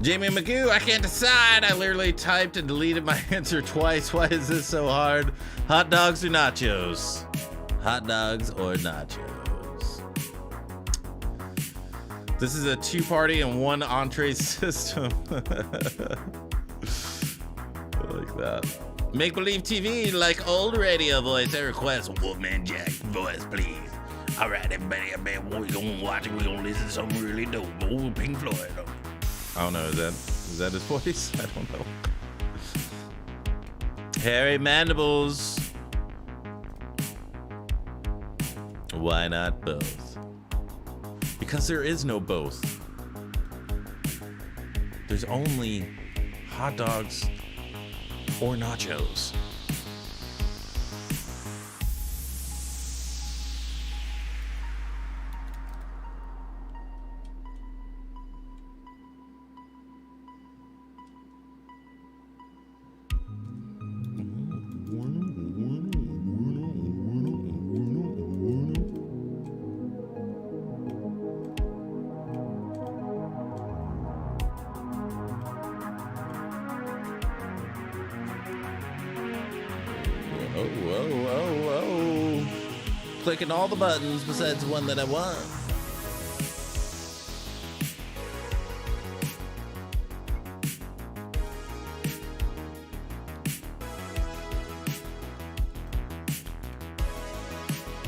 Jamie McGoo, I can't decide. I literally typed and deleted my answer twice. Why is this so hard? Hot dogs or nachos? Hot dogs or nachos? This is a 2-party and 1 entree system. I like that. Make Believe TV, like old radio voice. I request Wolfman Jack voice, please. All right, everybody, I bet we're gonna watch it. We're gonna listen to something really dope. Old Pink Floyd. I don't know. Is that his voice? I don't know. Hairy Mandibles. Why not both? Because there is no both. There's only hot dogs or nachos. Whoa. Clicking all the buttons besides the one that I want.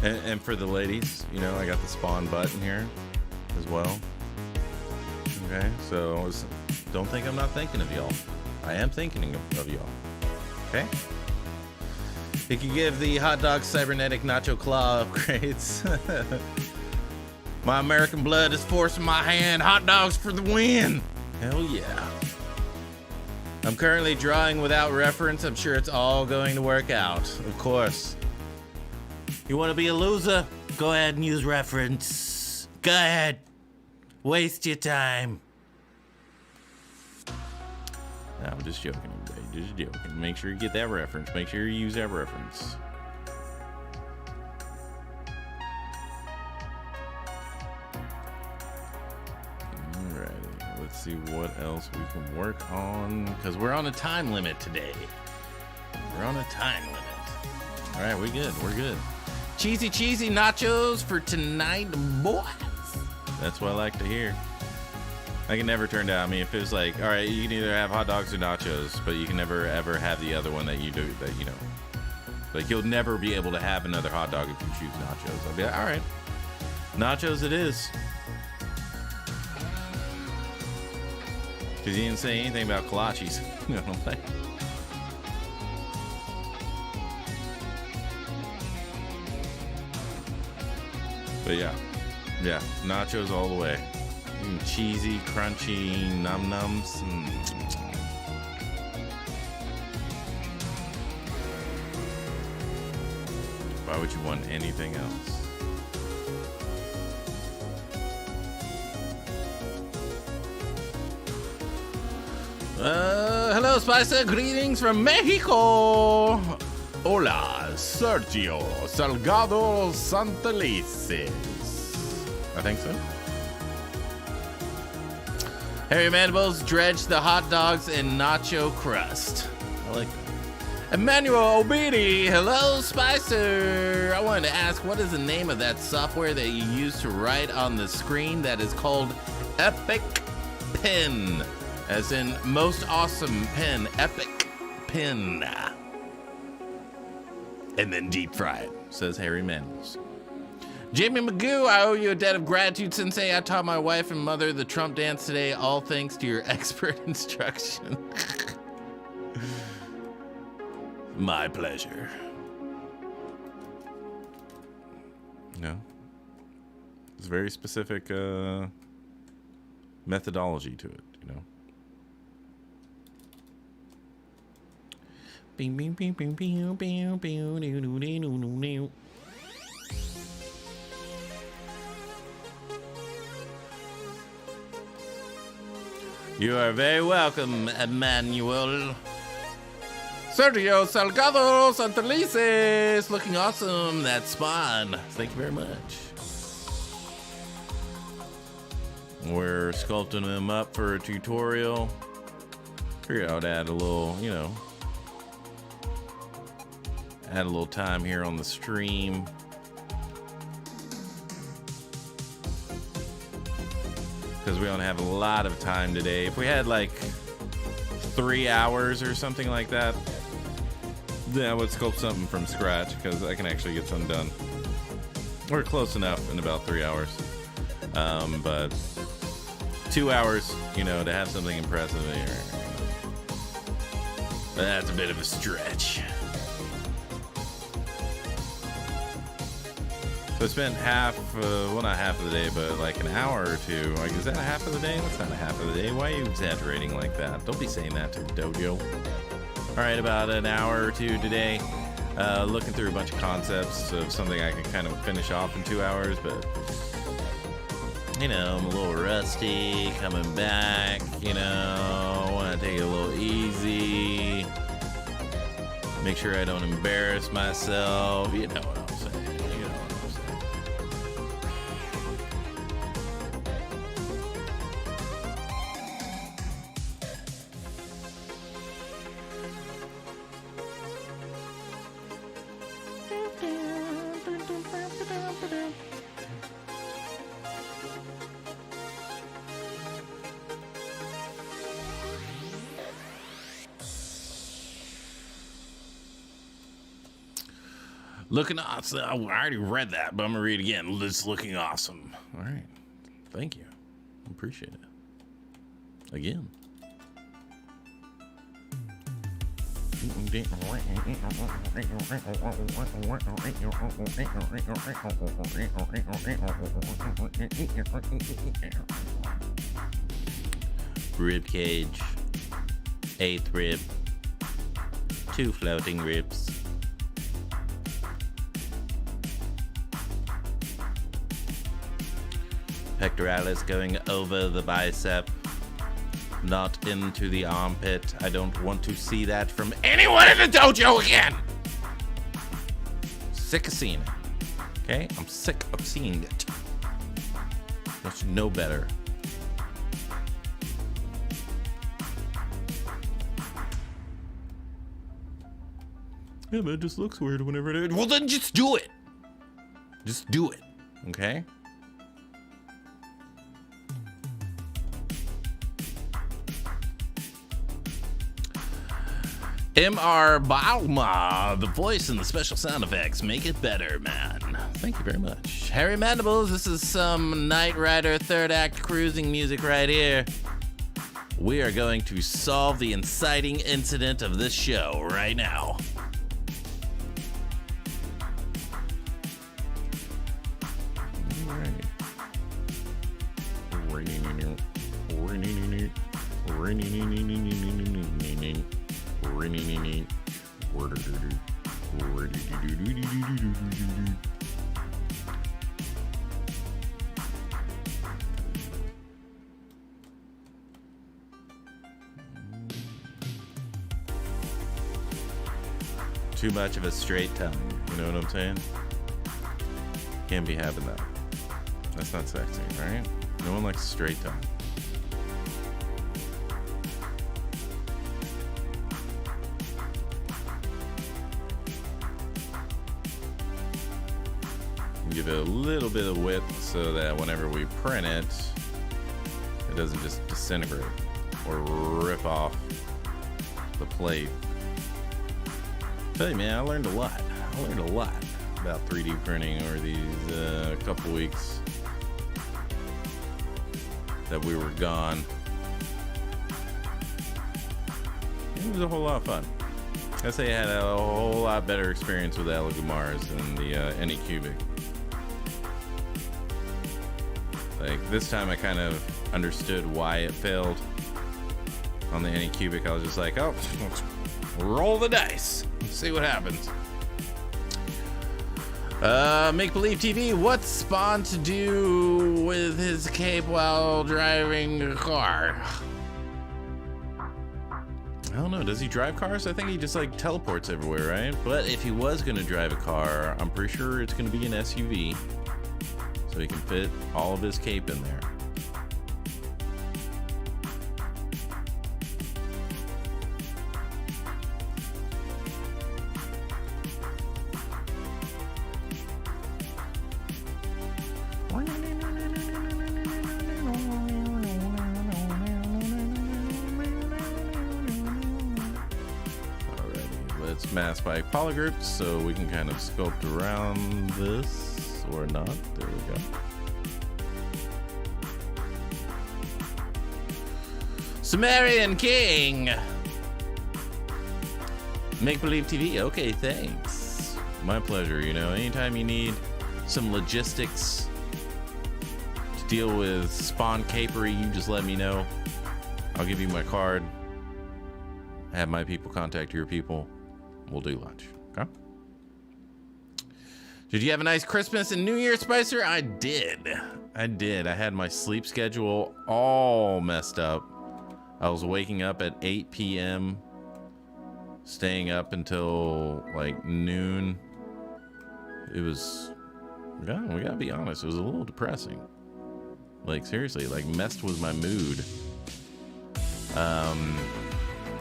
And for the ladies, you know, I got the spawn button here as well. Okay, so don't think I'm not thinking of y'all. I am thinking of y'all. Okay? You can give the hot dog cybernetic nacho claw upgrades. My American blood is forcing my hand. Hot dogs for the win. Hell yeah. I'm currently drawing without reference. I'm sure it's all going to work out. Of course. You want to be a loser? Go ahead and use reference. Go ahead. Waste your time. No, I'm just joking, everybody. Just joking. Make sure you get that reference. Make sure you use that reference. Alrighty. Let's see what else we can work on. Because we're on a time limit today. We're on a time limit. Alright, we good. We're good. Cheesy nachos for tonight, boys. That's what I like to hear. I can never turn down. I mean, if it was like, all right, you can either have hot dogs or nachos, but you can never ever have the other one that you do, that you know. Like, you'll never be able to have another hot dog if you choose nachos. I'll be like, all right, nachos it is. Because he didn't say anything about kolaches. You know what I'm saying? But yeah, nachos all the way. Cheesy, crunchy, num-nums. Why would you want anything else? Hello, Spicer. Greetings from Mexico. Hola, Sergio Salgado Santelices. I think so. Harry Mandibles, dredge the hot dogs in nacho crust. I like that. Emmanuel Obidi, hello, Spicer. I wanted to ask, what is the name of that software that you use to write on the screen that is called Epic Pen? As in, most awesome pen, Epic Pen. And then deep fried, says Harry Mandibles. Jamie Magoo, I owe you a debt of gratitude, Sensei. I taught my wife and mother the Trump dance today, all thanks to your expert instruction. My pleasure. No. It's a very specific methodology to it, you know. Bing, bing, bing, bing, bing, bing, bing, doo, doo, doo, doo, doo. You are very welcome, Emmanuel. Sergio Salgado Santelices, looking awesome. That's Spawn. Thank you very much. We're sculpting him up for a tutorial. Figured I'd add a little, you know, add a little time here on the stream. Because we don't have a lot of time today. If we had like 3 hours or something like that, then I would sculpt something from scratch because I can actually get something done. We're close enough in about 3 hours. But 2 hours, you know, to have something impressive here, that's a bit of a stretch. So I spent half, well, not half of the day, but like an hour or two. Like, is that a half of the day? That's not a half of the day. Why are you exaggerating like that? Don't be saying that to the dojo. All right, about an hour or two today, looking through a bunch of concepts of something I can kind of finish off in 2 hours, but you know, I'm a little rusty coming back, you know, want to take it a little easy, make sure I don't embarrass myself, you know what I'm saying. Looking awesome. I already read that, but I'm gonna read it again. It's looking awesome. All right. Thank you. Appreciate it. Again. Rib cage. 8th rib. 2 floating ribs. Pectoralis going over the bicep, not into the armpit. I don't want to see that from anyone in the dojo again. Sick of seeing it. Okay? I'm sick of seeing it. I should know better. Yeah, but it just looks weird whenever it... Well, then just do it. Just do it. Okay? MR Bauma, the voice and the special sound effects make it better, man. Thank you very much. Harry Mandibles, this is some Knight Rider 3rd act cruising music right here. We are going to solve the inciting incident of this show right now. too much of a straight tongue. You know what I'm saying? Can't be having that. That's not sexy, right? No one likes a straight tongue. Give it a little bit of width so that whenever we print it, it doesn't just disintegrate or rip off the plate. Tell you, man, I learned a lot. I learned a lot about 3D printing over these couple weeks that we were gone. It was a whole lot of fun. I say I had a whole lot better experience with Alagumars than the Anycubic. Like this time I kind of understood why it failed. On the Anycubic, I was just like, oh, let's roll the dice. Let's see what happens. Make Believe TV, what's Spawn to do with his cape while driving a car? I don't know, does he drive cars? I think he just like teleports everywhere, right? But if he was gonna drive a car, I'm pretty sure it's gonna be an SUV. So he can fit all of his cape in there. Alrighty, let's mass by polygroups so we can kind of sculpt around this. Or not. There we go. Sumerian King. Make Believe TV. Okay, thanks. My pleasure. You know, anytime you need some logistics to deal with Spawn Capery, you just let me know. I'll give you my card. Have my people contact your people. We'll do lunch. Okay? Did you have a nice Christmas and New Year, Spicer? I did. I had my sleep schedule all messed up. I was waking up at 8 p.m., staying up until like noon. It was, yeah, we gotta be honest, it was a little depressing. Like seriously, like messed with my mood.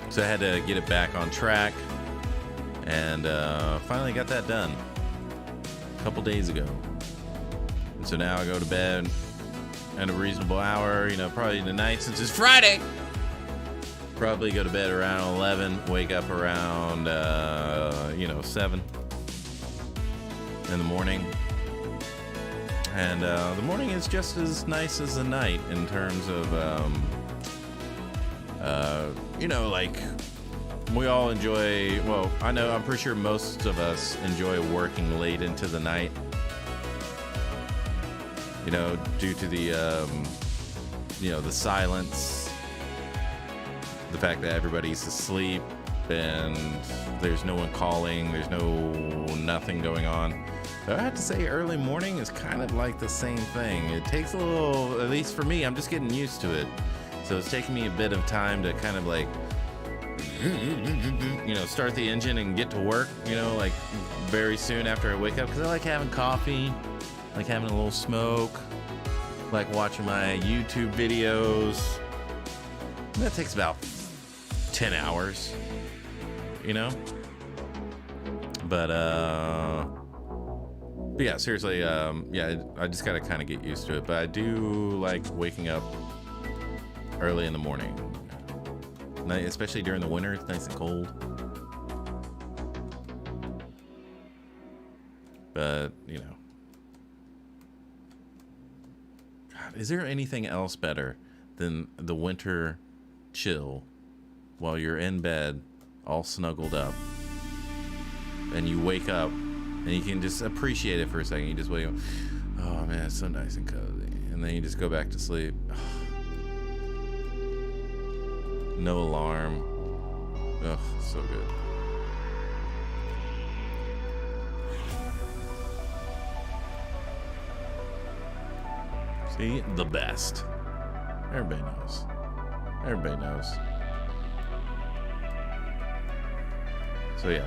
So I had to get it back on track, and finally got that done. Couple days ago. And so now I go to bed at a reasonable hour, you know, probably tonight since it's Friday. Probably go to bed around 11, wake up around 7 in the morning. And the morning is just as nice as the night in terms of like we all enjoy, well, I know, I'm pretty sure most of us enjoy working late into the night. You know, due to the, the silence, the fact that everybody's asleep and there's no one calling, there's nothing going on. But I have to say early morning is kind of like the same thing. It takes a little, at least for me, I'm just getting used to it. So it's taking me a bit of time to kind of like, start the engine and get to work, like very soon after I wake up, because I like having coffee, like having a little smoke, like watching my YouTube videos. And that takes about 10 hours, but yeah, seriously, I just gotta kind of get used to it. But I do like waking up early in the morning, especially during the winter. It's nice and cold. But God, is there anything else better than the winter chill while you're in bed all snuggled up, and you wake up and you can just appreciate it for a second? You just wake up, oh man, it's so nice and cozy, and then you just go back to sleep. No alarm. Ugh, so good. See, the best. Everybody knows. Everybody knows. So yeah.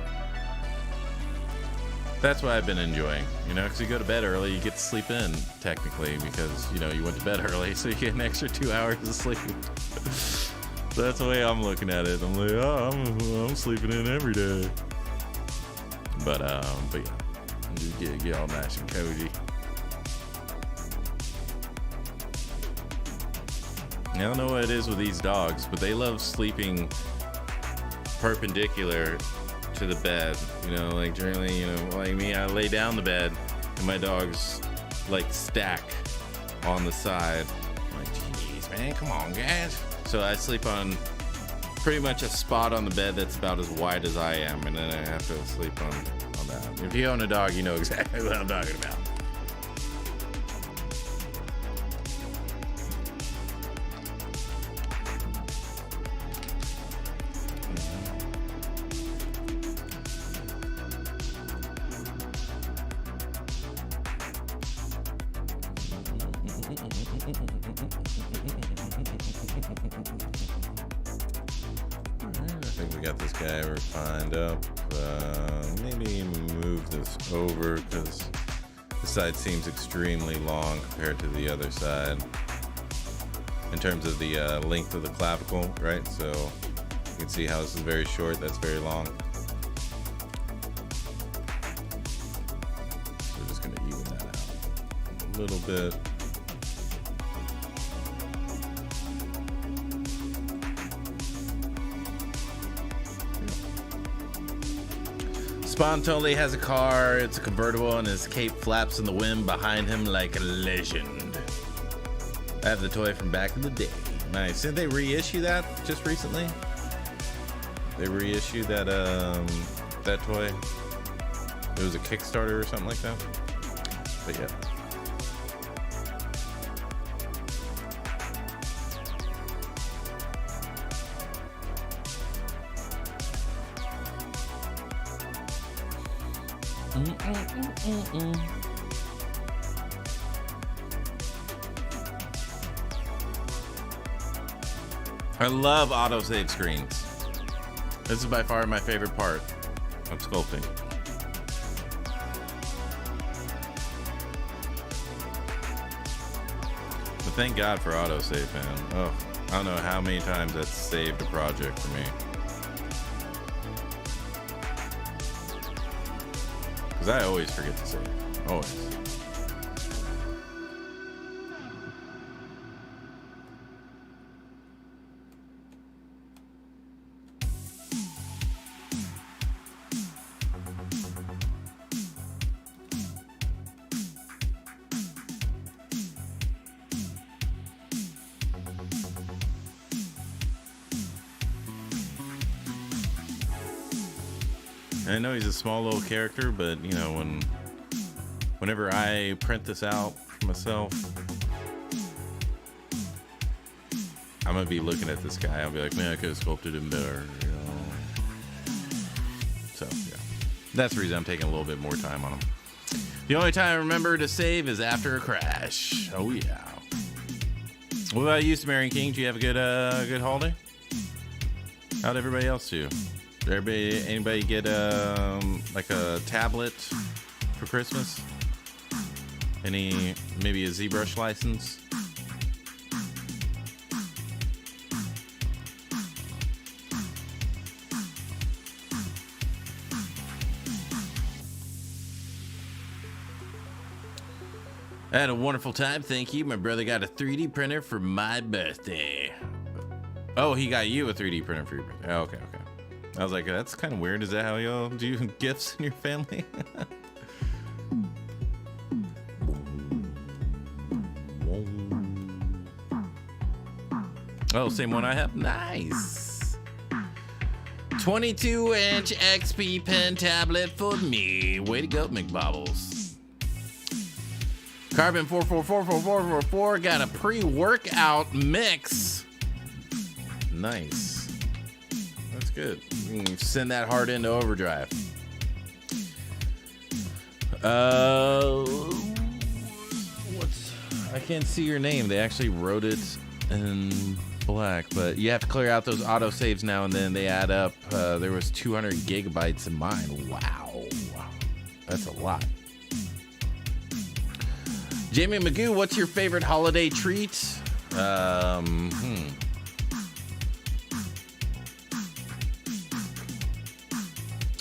That's what I've been enjoying, you know, because you go to bed early, you get to sleep in, technically, because, you know, you went to bed early, so you get an extra 2 hours of sleep. So that's the way I'm looking at it. I'm like, oh, I'm sleeping in every day. But yeah, just get all nice and cozy. I don't know what it is with these dogs, but they love sleeping perpendicular to the bed, you know, like generally, you know, like me, I lay down the bed and my dogs like stack on the side. I'm like, jeez, man, come on, guys. So I sleep on pretty much a spot on the bed that's about as wide as I am, and then I have to sleep on that. If you own a dog, you know exactly what I'm talking about. I think we got this guy refined up. Maybe move this over because this side seems extremely long compared to the other side in terms of the length of the clavicle, right? So you can see how this is very short, that's very long. So we're just going to even that out a little bit. Spawn totally has a car, it's a convertible, and his cape flaps in the wind behind him like a legend. I have the toy from back in the day. Nice. Didn't they reissue that just recently? They reissued that that toy. It was a Kickstarter or something like that. But yeah. I love autosave screens. This is by far my favorite part of sculpting. But thank God for autosave, man. Oh, I don't know how many times that's saved a project for me. Because I always forget to save. Always. I know he's a small little character, but you know, whenever I print this out for myself, I'm gonna be looking at this guy. I'll be like, man, I could have sculpted him better, you know. So yeah, that's the reason I'm taking a little bit more time on him. The only time I remember to save is after a crash. Oh yeah. What about you, Sumerian King? Do you have a good holiday? How'd everybody else do? Did anybody get like a tablet for Christmas? Maybe a ZBrush license? I had a wonderful time, thank you. My brother got a 3D printer for my birthday. Oh, he got you a 3D printer for your birthday. Oh, okay. I was like, that's kind of weird. Is that how y'all do gifts in your family? Oh, same one I have? Nice. 22-inch XP pen tablet for me. Way to go, McBobbles. Carbon 444444 got a pre-workout mix. Nice. Good. You can send that hard into overdrive. I can't see your name. They actually wrote it in black, but you have to clear out those autosaves now and then. They add up. There was 200 gigabytes in mine. Wow. That's a lot. Jamie Magoo, what's your favorite holiday treat?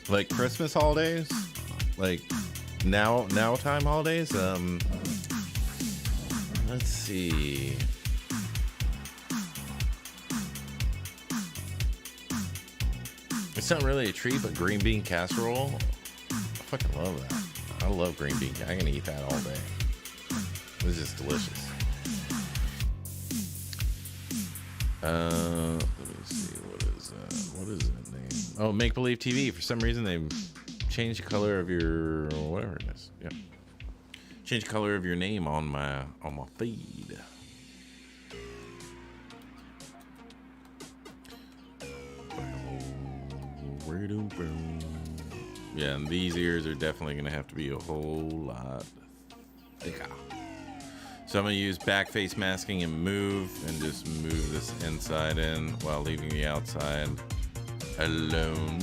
Like Christmas holidays? Like now time holidays? Let's see. It's not really a treat, but green bean casserole. I fucking love that. I love green bean. I'm gonna eat that all day. This is delicious. Let me see. What is that? What is that name? Oh, Make Believe TV. For some reason, they changed the color of your whatever it is. Yeah. Change the color of your name on my feed. Yeah, and these ears are definitely gonna have to be a whole lot thicker. So I'm gonna use back face masking and move, and just move this inside in while leaving the outside alone.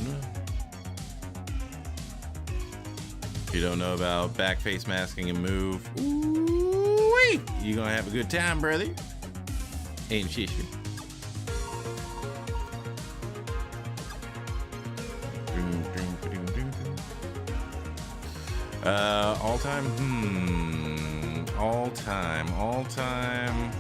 If you don't know about back face masking and move, ooh-wee, you gonna have a good time, brother. Ain't shit. All time.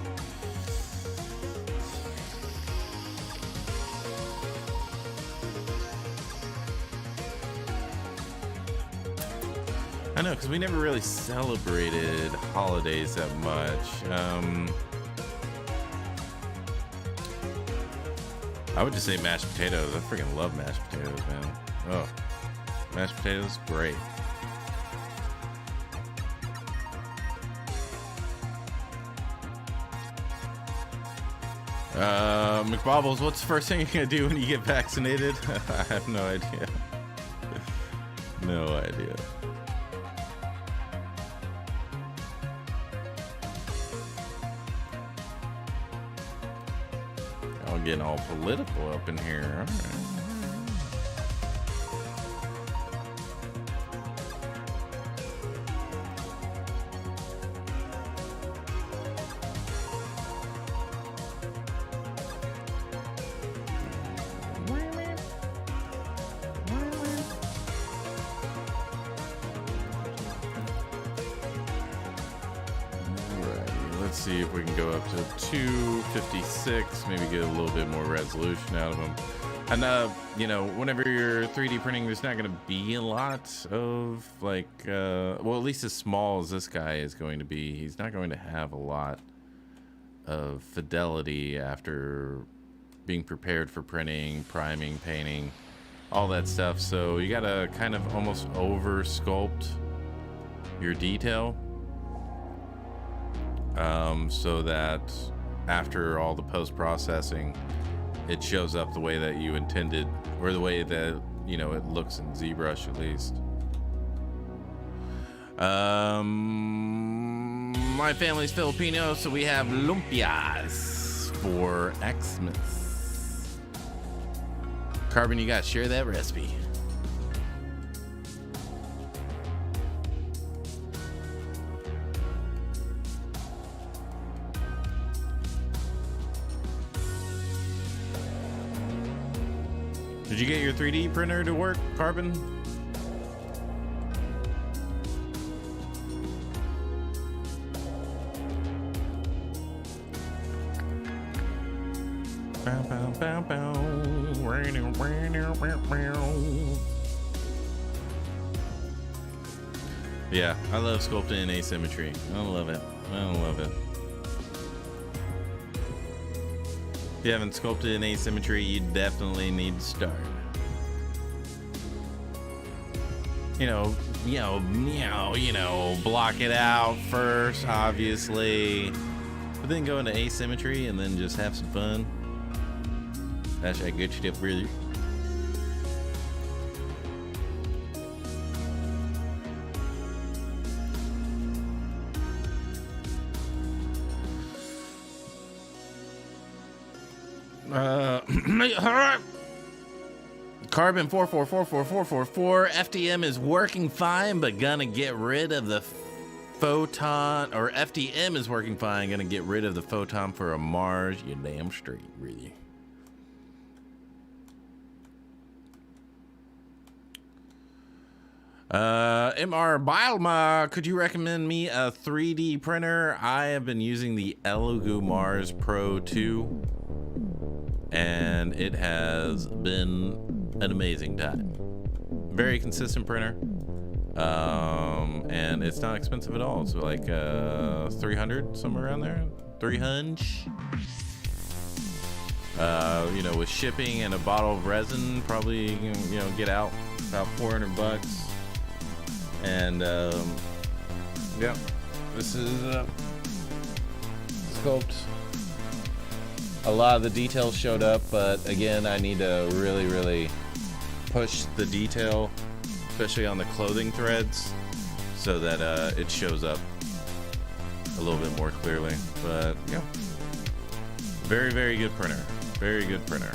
I know, because we never really celebrated holidays that much. I would just say mashed potatoes. I freaking love mashed potatoes, man. Oh, mashed potatoes, great. McBobbles, what's the first thing you're gonna do when you get vaccinated? I have no idea. No idea. I'm getting all political up in here. All right. Let's see if we can go up to 256, maybe get a little bit more resolution out of them. And you know, whenever you're 3D printing, there's not going to be a lot of like, well, at least as small as this guy is going to be, he's not going to have a lot of fidelity after being prepared for printing, priming, painting, all that stuff. So you got to kind of almost over sculpt your detail. So that after all the post-processing, it shows up the way that you intended, or the way that, you know, it looks in ZBrush at least. My family's Filipino, so we have lumpias for Xmas. Carbon, you gotta share that recipe. Did you get your 3D printer to work, Carbon? Yeah, I love sculpting in asymmetry. I love it. I love it. If you haven't sculpted in asymmetry, you definitely need to start. You know, block it out first, obviously, but then go into asymmetry and then just have some fun. That's a good stuff, really. Carbon 44444444. FDM is working fine, but gonna get rid of the photon. Or FDM is working fine, gonna get rid of the photon for a Mars. You damn straight, really. MR Bielma, could you recommend me a 3D printer? I have been using the Elegoo Mars Pro 2, and it has been an amazing time. Very consistent printer, and it's not expensive at all. It's like 300, somewhere around there, 300. You know, with shipping and a bottle of resin, probably, you know, get out about $400. And yeah, this is Sculpt. A lot of the details showed up, but again, I need to really push the detail, especially on the clothing threads, so that it shows up a little bit more clearly. But yeah, very good printer. Very good printer.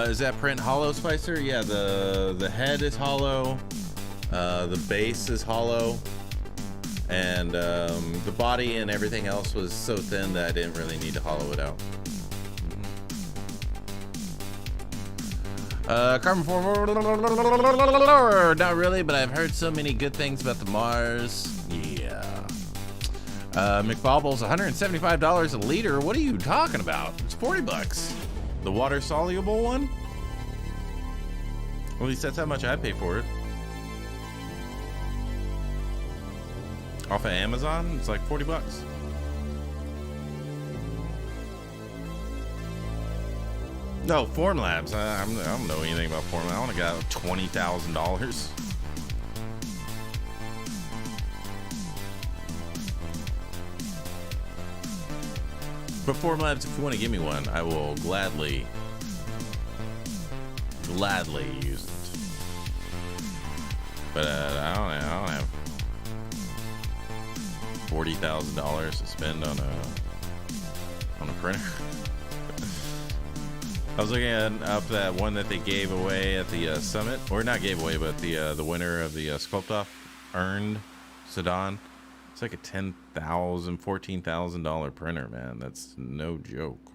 Is that print hollow, Spicer? Yeah, the head is hollow, the base is hollow, and the body and everything else was so thin that I didn't really need to hollow it out. Carbon 4, not really, but I've heard so many good things about the Mars. Yeah. McBobble's $175 a liter. What are you talking about? It's $40. The water soluble one? At least that's how much I pay for it. Off of Amazon, it's like $40. No, Formlabs. I don't know anything about Formlabs. I only got $20,000. But Formlabs, if you want to give me one, I will gladly use it. But I don't have $40,000 to spend on a printer. I was looking up that one that they gave away at the summit, or not gave away, but the winner of the Sculpt-off earned Sedan. It's like a $10,000, $14,000 printer, man. That's no joke.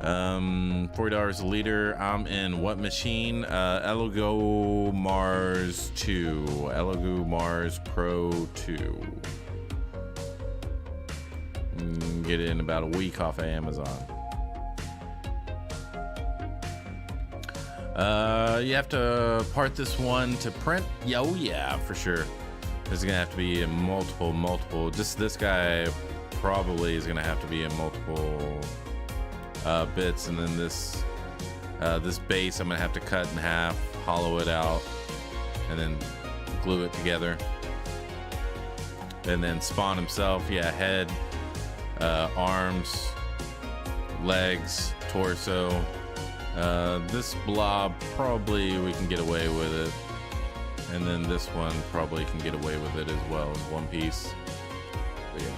$40 a liter. I'm in what machine? Elegoo Mars 2. Elegoo Mars Pro 2. Get it in about a week off of Amazon. You have to part this one to print. Oh yeah, for sure. There's gonna have to be in multiple. Just this guy probably is gonna have to be in multiple bits, and then this base I'm gonna have to cut in half, hollow it out, and then glue it together. And then Spawn himself, yeah, head, arms, legs, torso. This blob, probably we can get away with it. And then this one probably can get away with it as well as one piece. But yeah.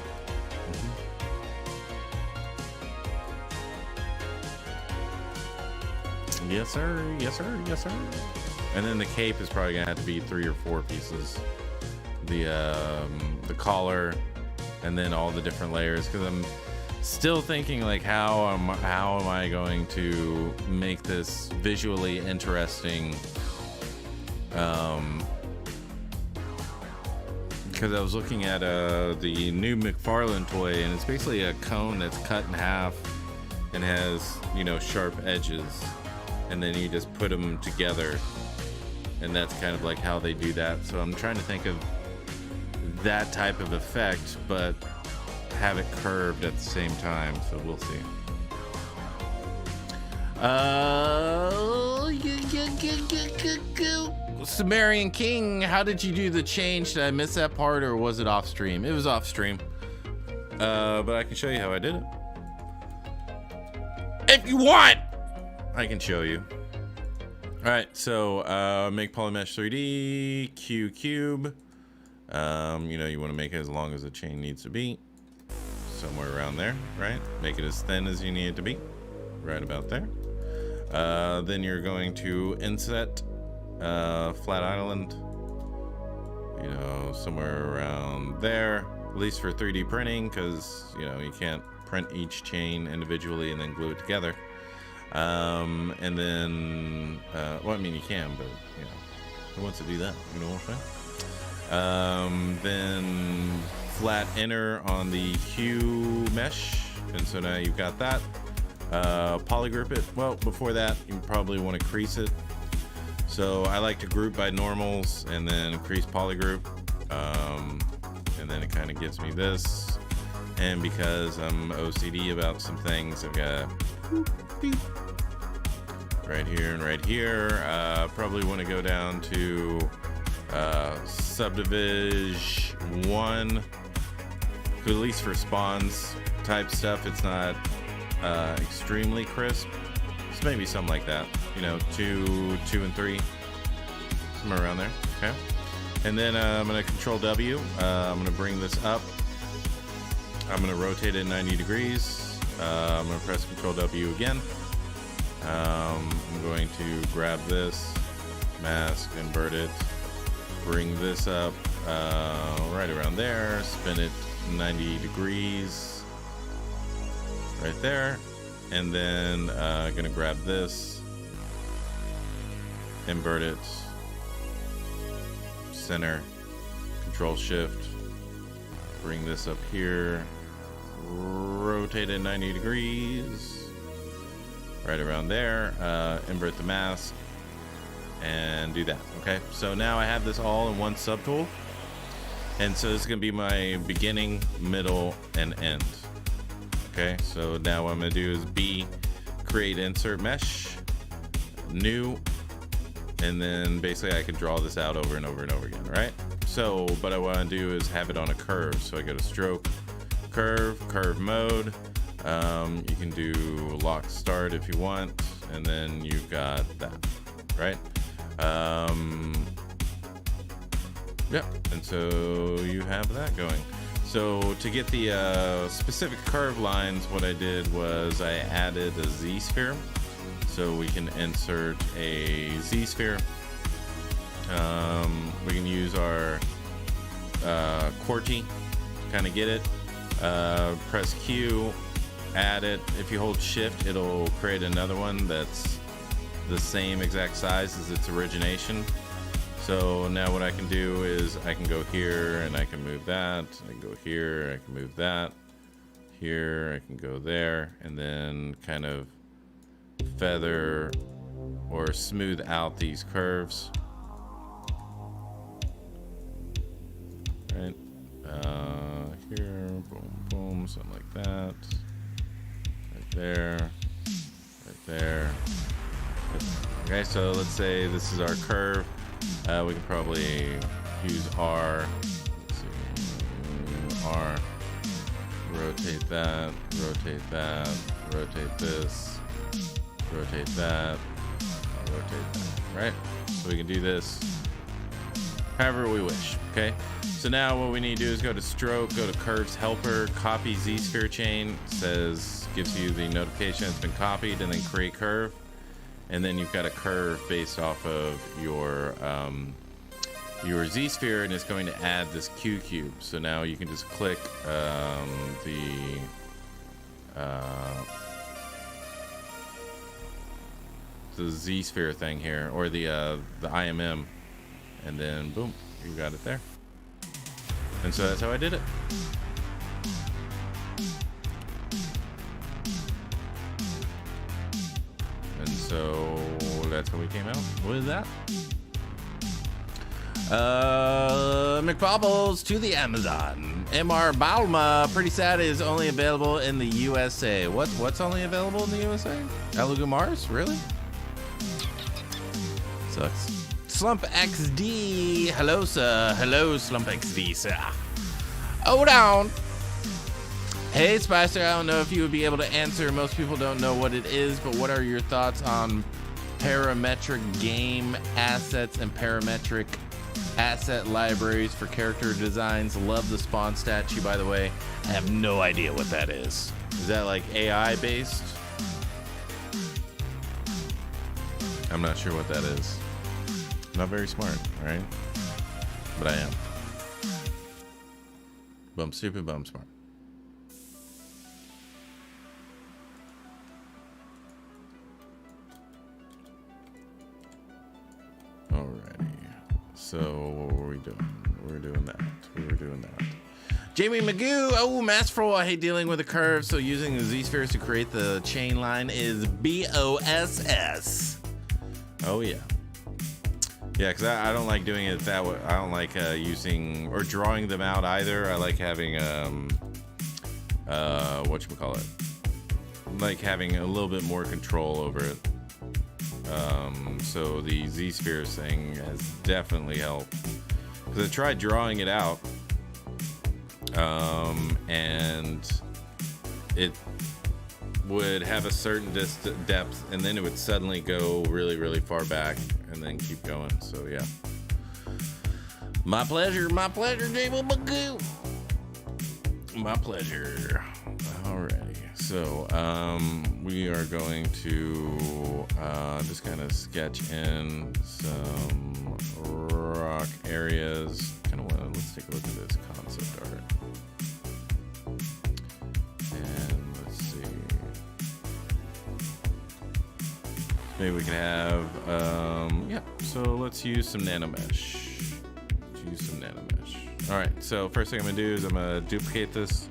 Yes sir, yes sir, yes sir. And then the cape is probably gonna have to be 3 or 4 pieces. The collar, and then all the different layers, because I'm still thinking like how am I going to make this visually interesting, because I was looking at the new McFarlane toy, and it's basically a cone that's cut in half and has, you know, sharp edges, and then you just put them together, and that's kind of like how they do that. So I'm trying to think of that type of effect, but have it curved at the same time, so we'll see. Sumerian King, how did you do the change? Did I miss that part, or was it off stream? It was off stream, but I can show you how I did it if you want. I can show you. All right, so make polymesh 3D, Q cube. You know, you want to make it as long as the chain needs to be. Somewhere around there, right? Make it as thin as you need it to be. Right about there. Then you're going to inset flat island. You know, somewhere around there. At least for 3D printing, because, you know, you can't print each chain individually and then glue it together. And then, well, I mean, you can, but, you know, who wants to do that? You know what I'm saying? Then flat inner on the Q mesh. And so now you've got that. Polygroup it. Well, before that, you probably want to crease it. So I like to group by normals and then crease polygroup. And then it kind of gives me this. And because I'm OCD about some things, I've got right here and right here. Probably want to go down to subdivision 1, at least for spawns type stuff. It's not extremely crisp. So maybe something like that. You know, 2, 2, and 3, somewhere around there. Okay. And then I'm going to Control W. I'm going to bring this up. I'm going to rotate it 90 degrees. I'm going to press Control W again. I'm going to grab this, mask, invert it, bring this up right around there, spin it 90 degrees right there, and then going to grab this, invert it, center, Control Shift, bring this up here, rotate it 90 degrees right around there, invert the mask, and do that. Okay, so now I have this all in one subtool, and so this is gonna be my beginning, middle, and end. Okay, so now what I'm gonna do is B, create insert mesh, new, and then basically I can draw this out over and over and over again, right? So what I want to do is have it on a curve. So I go to stroke, curve mode. You can do lock start if you want, and then you've got that, right? Yeah, and so you have that going. So to get the specific curve lines, what I did was I added a ZSphere. So we can insert a ZSphere. We can use our QWERTY to kind of get it. Press Q, add it. If you hold Shift, it'll create another one that's the same exact size as its origination. So now what I can do is I can go here and I can move that. I can go here, I can move that. Here, I can go there, and then kind of feather or smooth out these curves, right? Here, boom, boom, something like that, right there, right there. Okay, so let's say this is our curve. We can probably use R. Let's see, R. Rotate that, rotate that, rotate this. Rotate that, rotate that, right? So we can do this however we wish, okay? So now what we need to do is go to stroke, go to curves helper, copy ZSphere chain, gives you the notification it's been copied, and then create curve. And then you've got a curve based off of your ZSphere, and it's going to add this Q cube. So now you can just click the ZSphere thing here, or the IMM, and then boom, you got it there. And so that's how I did it. And so that's how we came out with that. McBobbles to the Amazon. MR Balma, pretty sad, is only available in the USA. What's only available in the USA? Elugu Mars? Really? Sucks. Slump XD. Hello, sir. Hello, Slump XD, sir. Oh, down. Hey, Spicer. I don't know if you would be able to answer. Most people don't know what it is, but what are your thoughts on parametric game assets and parametric asset libraries for character designs. Love the spawn statue, by the way. I have no idea what that is. Is that like AI based? I'm not sure what that is. Not very smart, right? But I am. But I'm stupid, but I'm smart. Alrighty. So what were we doing? We were doing that. Jamie Magoo. Oh, Masterful. I hate dealing with a curve, so using the ZSpheres to create the chain line is BOSS. Oh yeah. Yeah, because I don't like doing it that way. I don't like using or drawing them out either. I like having whatchamacallit, like having a little bit more control over it. So the ZSpheres thing has definitely helped, because I tried drawing it out, and it would have a certain depth, and then it would suddenly go really, really far back and then keep going. So yeah, my pleasure, Jamie Magoo. My pleasure. Alrighty. So we are going to just kind of sketch in some rock areas. Let's take a look at this concept art. And let's see. Maybe we can have, yeah, so let's use some nanomesh. All right, so first thing I'm gonna do is I'm gonna duplicate this.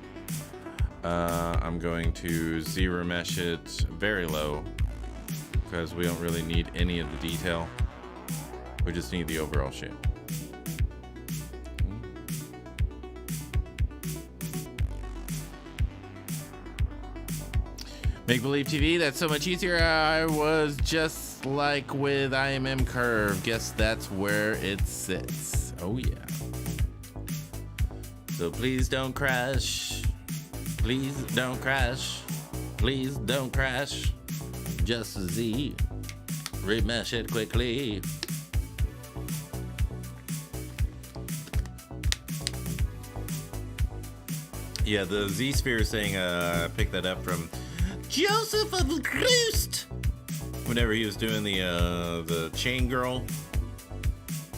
I'm going to ZRemesh it very low, because we don't really need any of the detail. We just need the overall shape. Make Believe TV, that's so much easier. I was just like with IMM curve. Guess that's where it sits. Oh yeah. So please don't crash. Please don't crash. Please don't crash. Just Z. Remesh it quickly. Yeah, the ZSpheres thing, I picked that up from Joseph of Christ whenever he was doing the chain girl,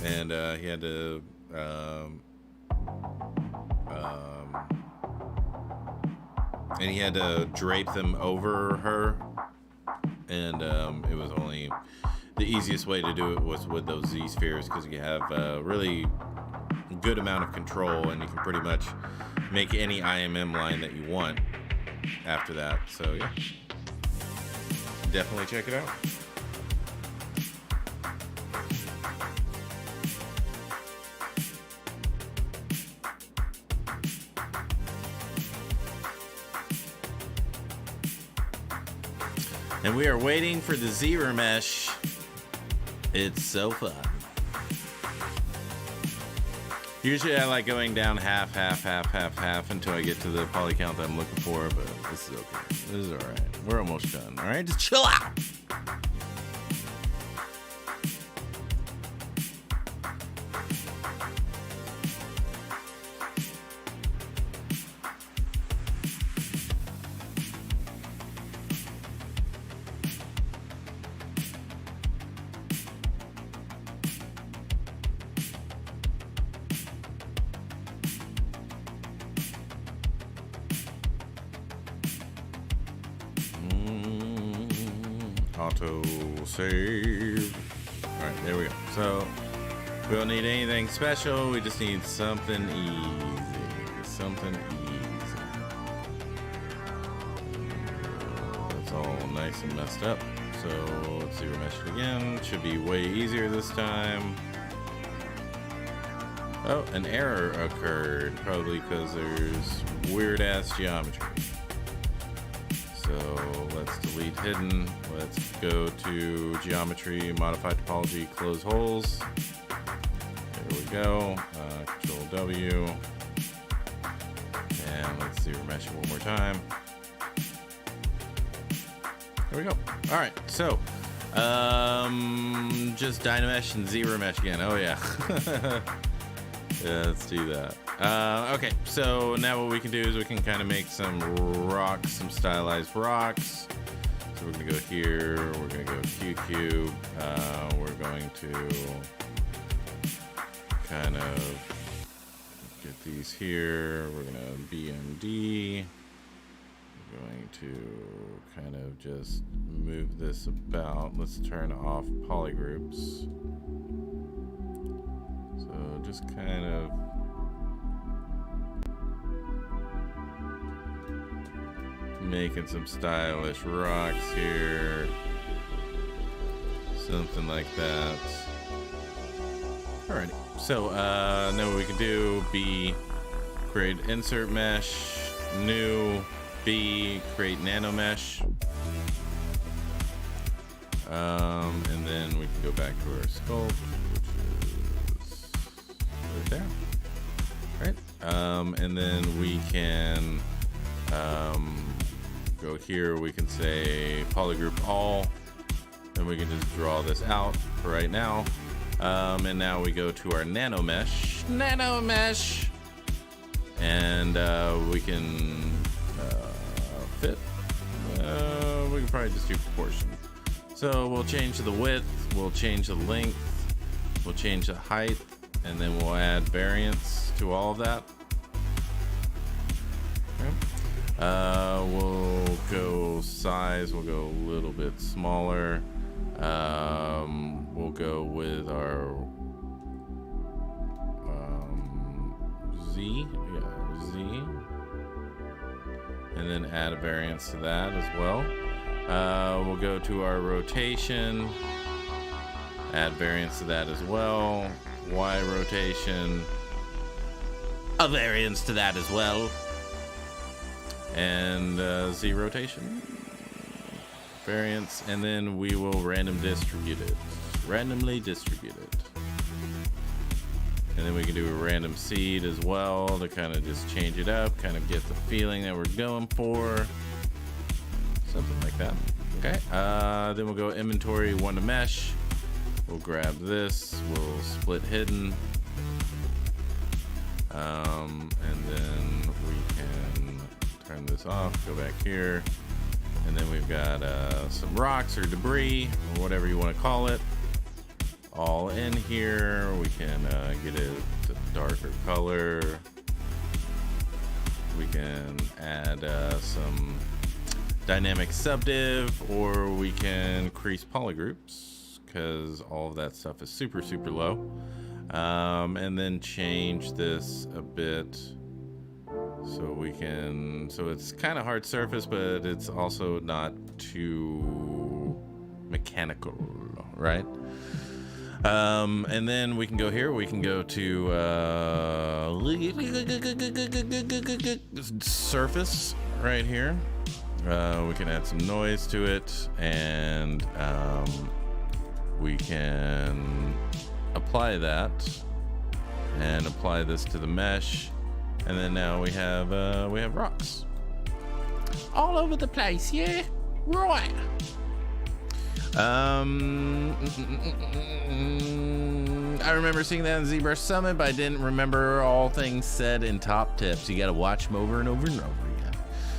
and he had to drape them over her, and it was only the easiest way to do it was with those ZSpheres, because you have a really good amount of control, and you can pretty much make any IMM line that you want after that. So yeah, definitely check it out. And we are waiting for the ZRemesh. It's so fun. Usually I like going down half until I get to the poly count that I'm looking for, but this is okay. This is all right. We're almost done. All right, just chill out. Auto save. All right, there we go. So we don't need anything special. We just need something easy. That's all nice and messed up. So let's see, remesh it again. Should be way easier this time. Oh, an error occurred, probably because there's weird ass geometry. So let's delete hidden. Let's go to geometry, modify topology, close holes. There we go. Control W. And let's see, remesh it one more time. There we go. All right, so Just Dynamesh and ZBrush again. Oh yeah. Yeah, let's do that. Okay, so now what we can do is we can kind of make some rocks, some stylized rocks. So we're gonna go here, we're gonna go QQ, we're going to kind of get these here, we're gonna BMD, we're going to kind of just move this about. Let's turn off polygroups. So just kind of making some stylish rocks here, something like that. Alrighty, so now what we can do, B, create insert mesh, new, B, create nanomesh, and then we can go back to our sculpt, which is right there, right? And then we can go here, we can say polygroup all, and we can just draw this out for right now. And now we go to our nanomesh, and we can fit. We can probably just do proportion. So we'll change the width, we'll change the length, we'll change the height, and then we'll add variance to all of that. Okay. We'll go size, we'll go a little bit smaller. We'll go with our Z, Z, and then add a variance to that as well. We'll go to our rotation, add variance to that as well. Y rotation, a variance to that as well. And Z rotation, variance, and then we will randomly distribute it. And then we can do a random seed as well to kind of just change it up, kind of get the feeling that we're going for. Something like that. Okay. Then we'll go inventory, one to mesh. We'll grab this, we'll split hidden. And then we can turn this off, go back here. And then we've got some rocks or debris, or whatever you want to call it, all in here. We can get it to darker color. We can add some dynamic subdiv, or we can increase polygroups, because all of that stuff is super low. And then change this a bit. So we can, so it's kind of hard surface, but it's also not too mechanical, right? And then we can go here, we can go to surface right here. We can add some noise to it, and we can apply that and apply this to the mesh. And then now we have rocks all over the place, yeah, right. I remember seeing that in ZBrush Summit, but I didn't remember all things said in top tips. You got to watch them over and over and over again.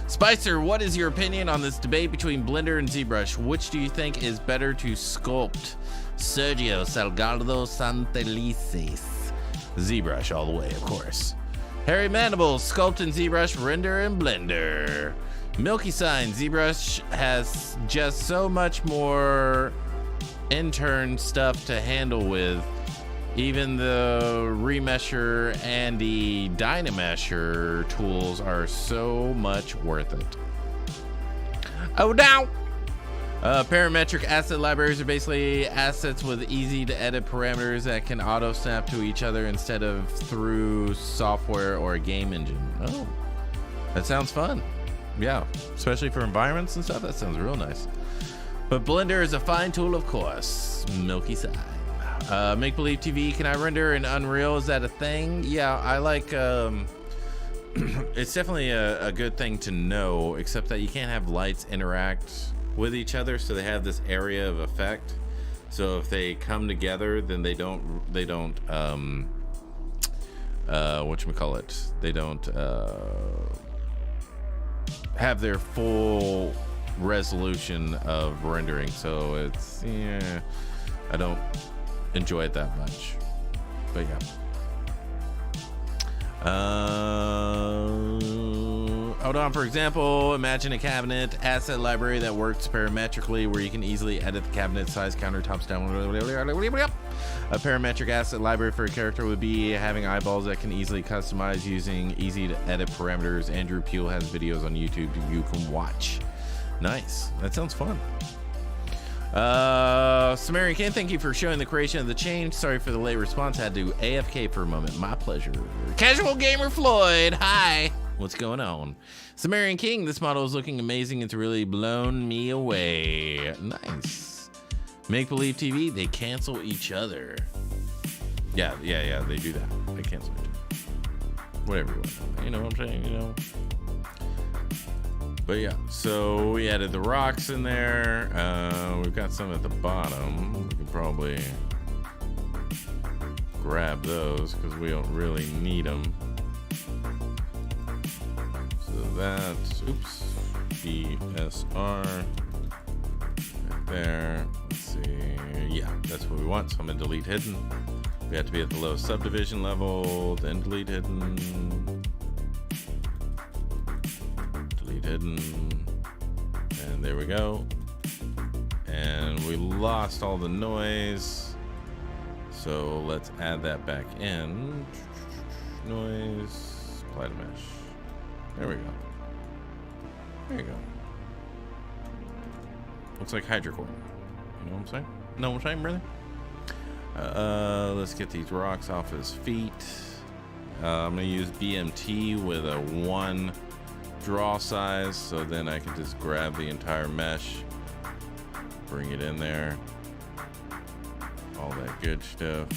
Spicer, what is your opinion on this debate between Blender and ZBrush? Which do you think is better to sculpt? Sergio Salgado Santelices. ZBrush all the way, of course. Harry Mandibles, sculpt in ZBrush, render in Blender. Milky Sign, ZBrush has just so much more intern stuff to handle with. Even the remesher and the dynamesher tools are so much worth it. Oh, now. Parametric asset libraries are basically assets with easy to edit parameters that can auto snap to each other instead of through software or a game engine. Oh, that sounds fun. Yeah, especially for environments and stuff. That sounds real nice. But Blender is a fine tool, of course. Milky Side. Make Believe TV, can I render in Unreal? Is that a thing? Yeah, I like, it's definitely a good thing to know, except that you can't have lights interact with each other, so they have this area of effect. So if they come together, then they don't whatchamacallit, they don't have their full resolution of rendering. So it's, yeah, I don't enjoy it that much, but yeah. Hold on, for example, imagine a cabinet asset library that works parametrically, where you can easily edit the cabinet size, countertops down. A parametric asset library for a character would be having eyeballs that can easily customize using easy to edit parameters. Andrew Peel has videos on YouTube you can watch. Nice. That sounds fun. Sumerian King, thank you for showing the creation of the change. Sorry for the late response. Had to AFK for a moment. My pleasure. Casual Gamer Floyd, hi. What's going on? Sumerian King, this model is looking amazing. It's really blown me away. Nice. Make Believe TV, they cancel each other. Yeah, they do that. They cancel each other. Whatever you want. You know what I'm saying, you know? But yeah, so we added the rocks in there. We've got some at the bottom. We can probably grab those because we don't really need them. So that's, oops, BSR right there. Let's see. Yeah, that's what we want. So I'm gonna delete hidden. We have to be at the low subdivision level, then delete hidden. Hidden, and there we go. And we lost all the noise, so let's add that back in. Noise, apply to mesh. There we go. There you go. Looks like hydrocore. You know what I'm saying? Know what I'm saying, brother? Let's get these rocks off his feet. I'm gonna use BMT with a 1 draw size, so then I can just grab the entire mesh, bring it in there, all that good stuff.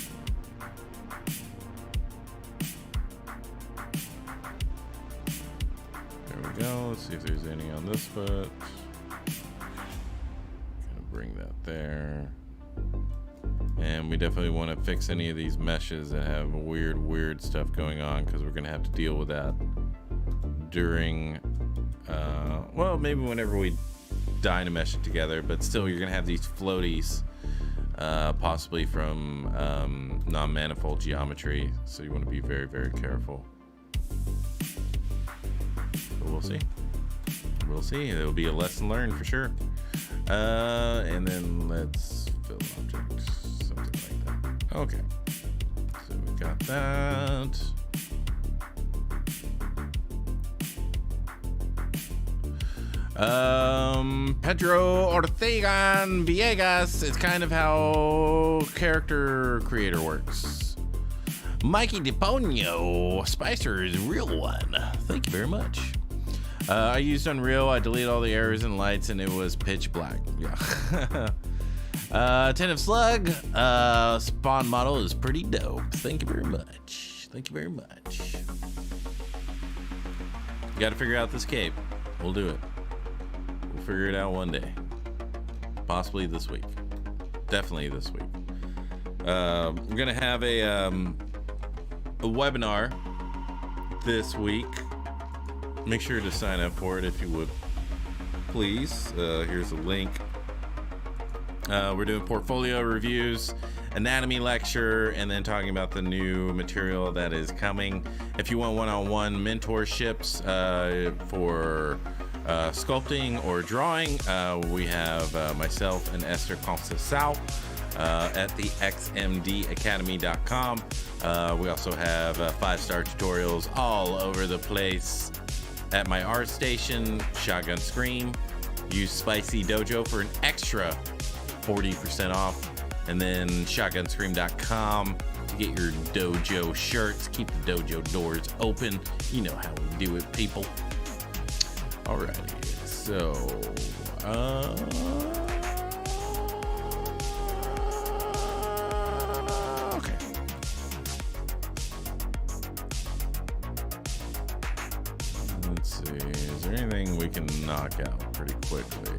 There we go. Let's see if there's any on this foot. Gonna bring that there. And we definitely want to fix any of these meshes that have weird stuff going on, because we're gonna have to deal with that during well, maybe whenever we dynamesh it together, but still you're gonna have these floaties possibly from non-manifold geometry, so you want to be very careful. But we'll see. It'll be a lesson learned for sure. And then let's fill object, something like that. Okay, so we got that. Pedro Ortegan Villegas is kind of how character creator works. Mikey DePonio, Spicer is a real one. Thank you very much. I used Unreal. I deleted all the errors and lights, and it was pitch black. Yeah. Ten of Slug. Spawn model is pretty dope. Thank you very much. Thank you very much. You got to figure out this cape. We'll do it. We'll figure it out one day. Possibly this week. Definitely this week. We're gonna have a webinar this week. Make sure to sign up for it if you would, please. Here's a link. We're doing portfolio reviews, anatomy lecture, and then talking about the new material that is coming. If you want one-on-one mentorships for sculpting or drawing, we have myself and Esther Conceição at the xmdacademy.com. We also have 5-star tutorials all over the place at my art station, Shotgun Scream. Use Spicy Dojo for an extra 40% off, and then shotgunscream.com to get your dojo shirts. Keep the dojo doors open. You know how we do it, people. Alrighty, so okay. Let's see, is there anything we can knock out pretty quickly?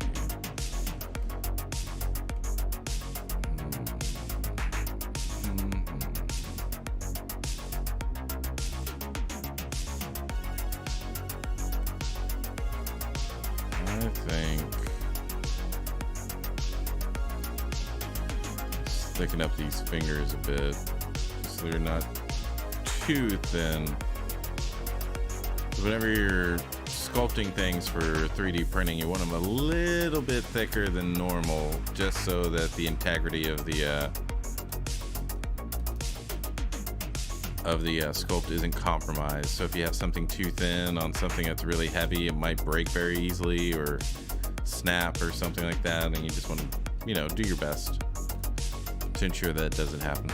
think just thicken up these fingers a bit so they're not too thin. Whenever you're sculpting things for 3D printing, you want them a little bit thicker than normal, just so that the integrity of the sculpt isn't compromised. So if you have something too thin on something that's really heavy, it might break very easily or snap or something like that, and you just want to, you know, do your best to ensure that doesn't happen.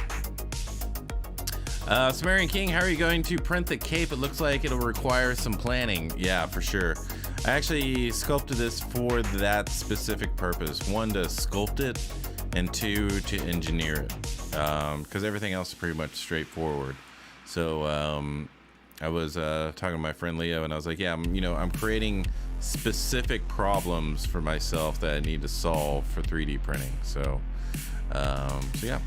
Sumerian King, how are you going to print the cape? It looks like it'll require some planning. Yeah, for sure. I actually sculpted this for that specific purpose. One, to sculpt it, and two, to engineer it. Because everything else is pretty much straightforward. So I was talking to my friend Leo, and I was like, yeah, I'm creating specific problems for myself that I need to solve for 3D printing. So yeah.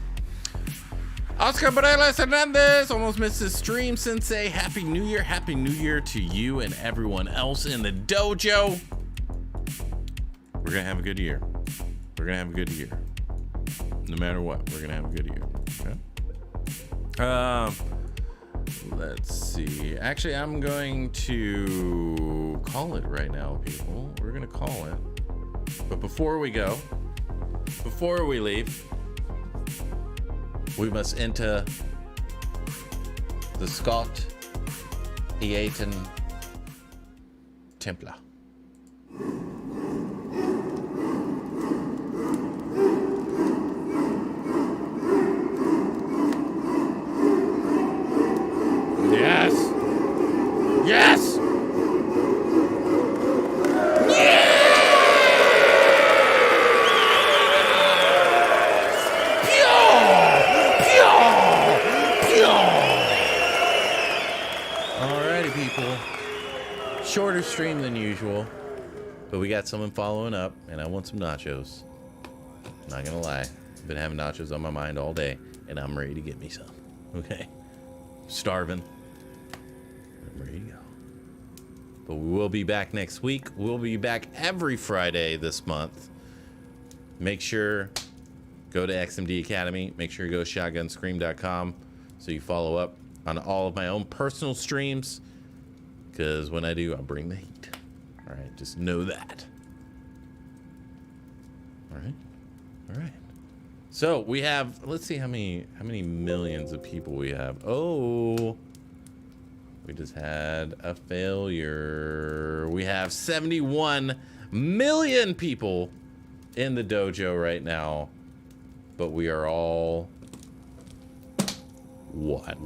Oscar Barelas Hernandez almost missed his stream. Sensei, happy new year. Happy new year to you and everyone else in the dojo. We're gonna have a good year. We're gonna have a good year. No matter what, we're gonna have a good year. Okay. Let's see. Actually, I'm going to call it right now, people. We're gonna call it. But before we go, before we leave, we must enter the Sculpt-off Templar. Yes! Yes! Shorter stream than usual, but we got someone following up, and I want some nachos. Not gonna lie, I've been having nachos on my mind all day, and I'm ready to get me some. Okay, starving. I'm ready to go. But we will be back next week. We'll be back every Friday this month. Make sure go to XMD Academy. Make sure you go to shotgunscream.com so you follow up on all of my own personal streams. Because when I do, I'll bring the heat. All right, just know that. All right. So we have, let's see how many millions of people we have. Oh, we just had a failure. We have 71 million people in the dojo right now, but we are all what?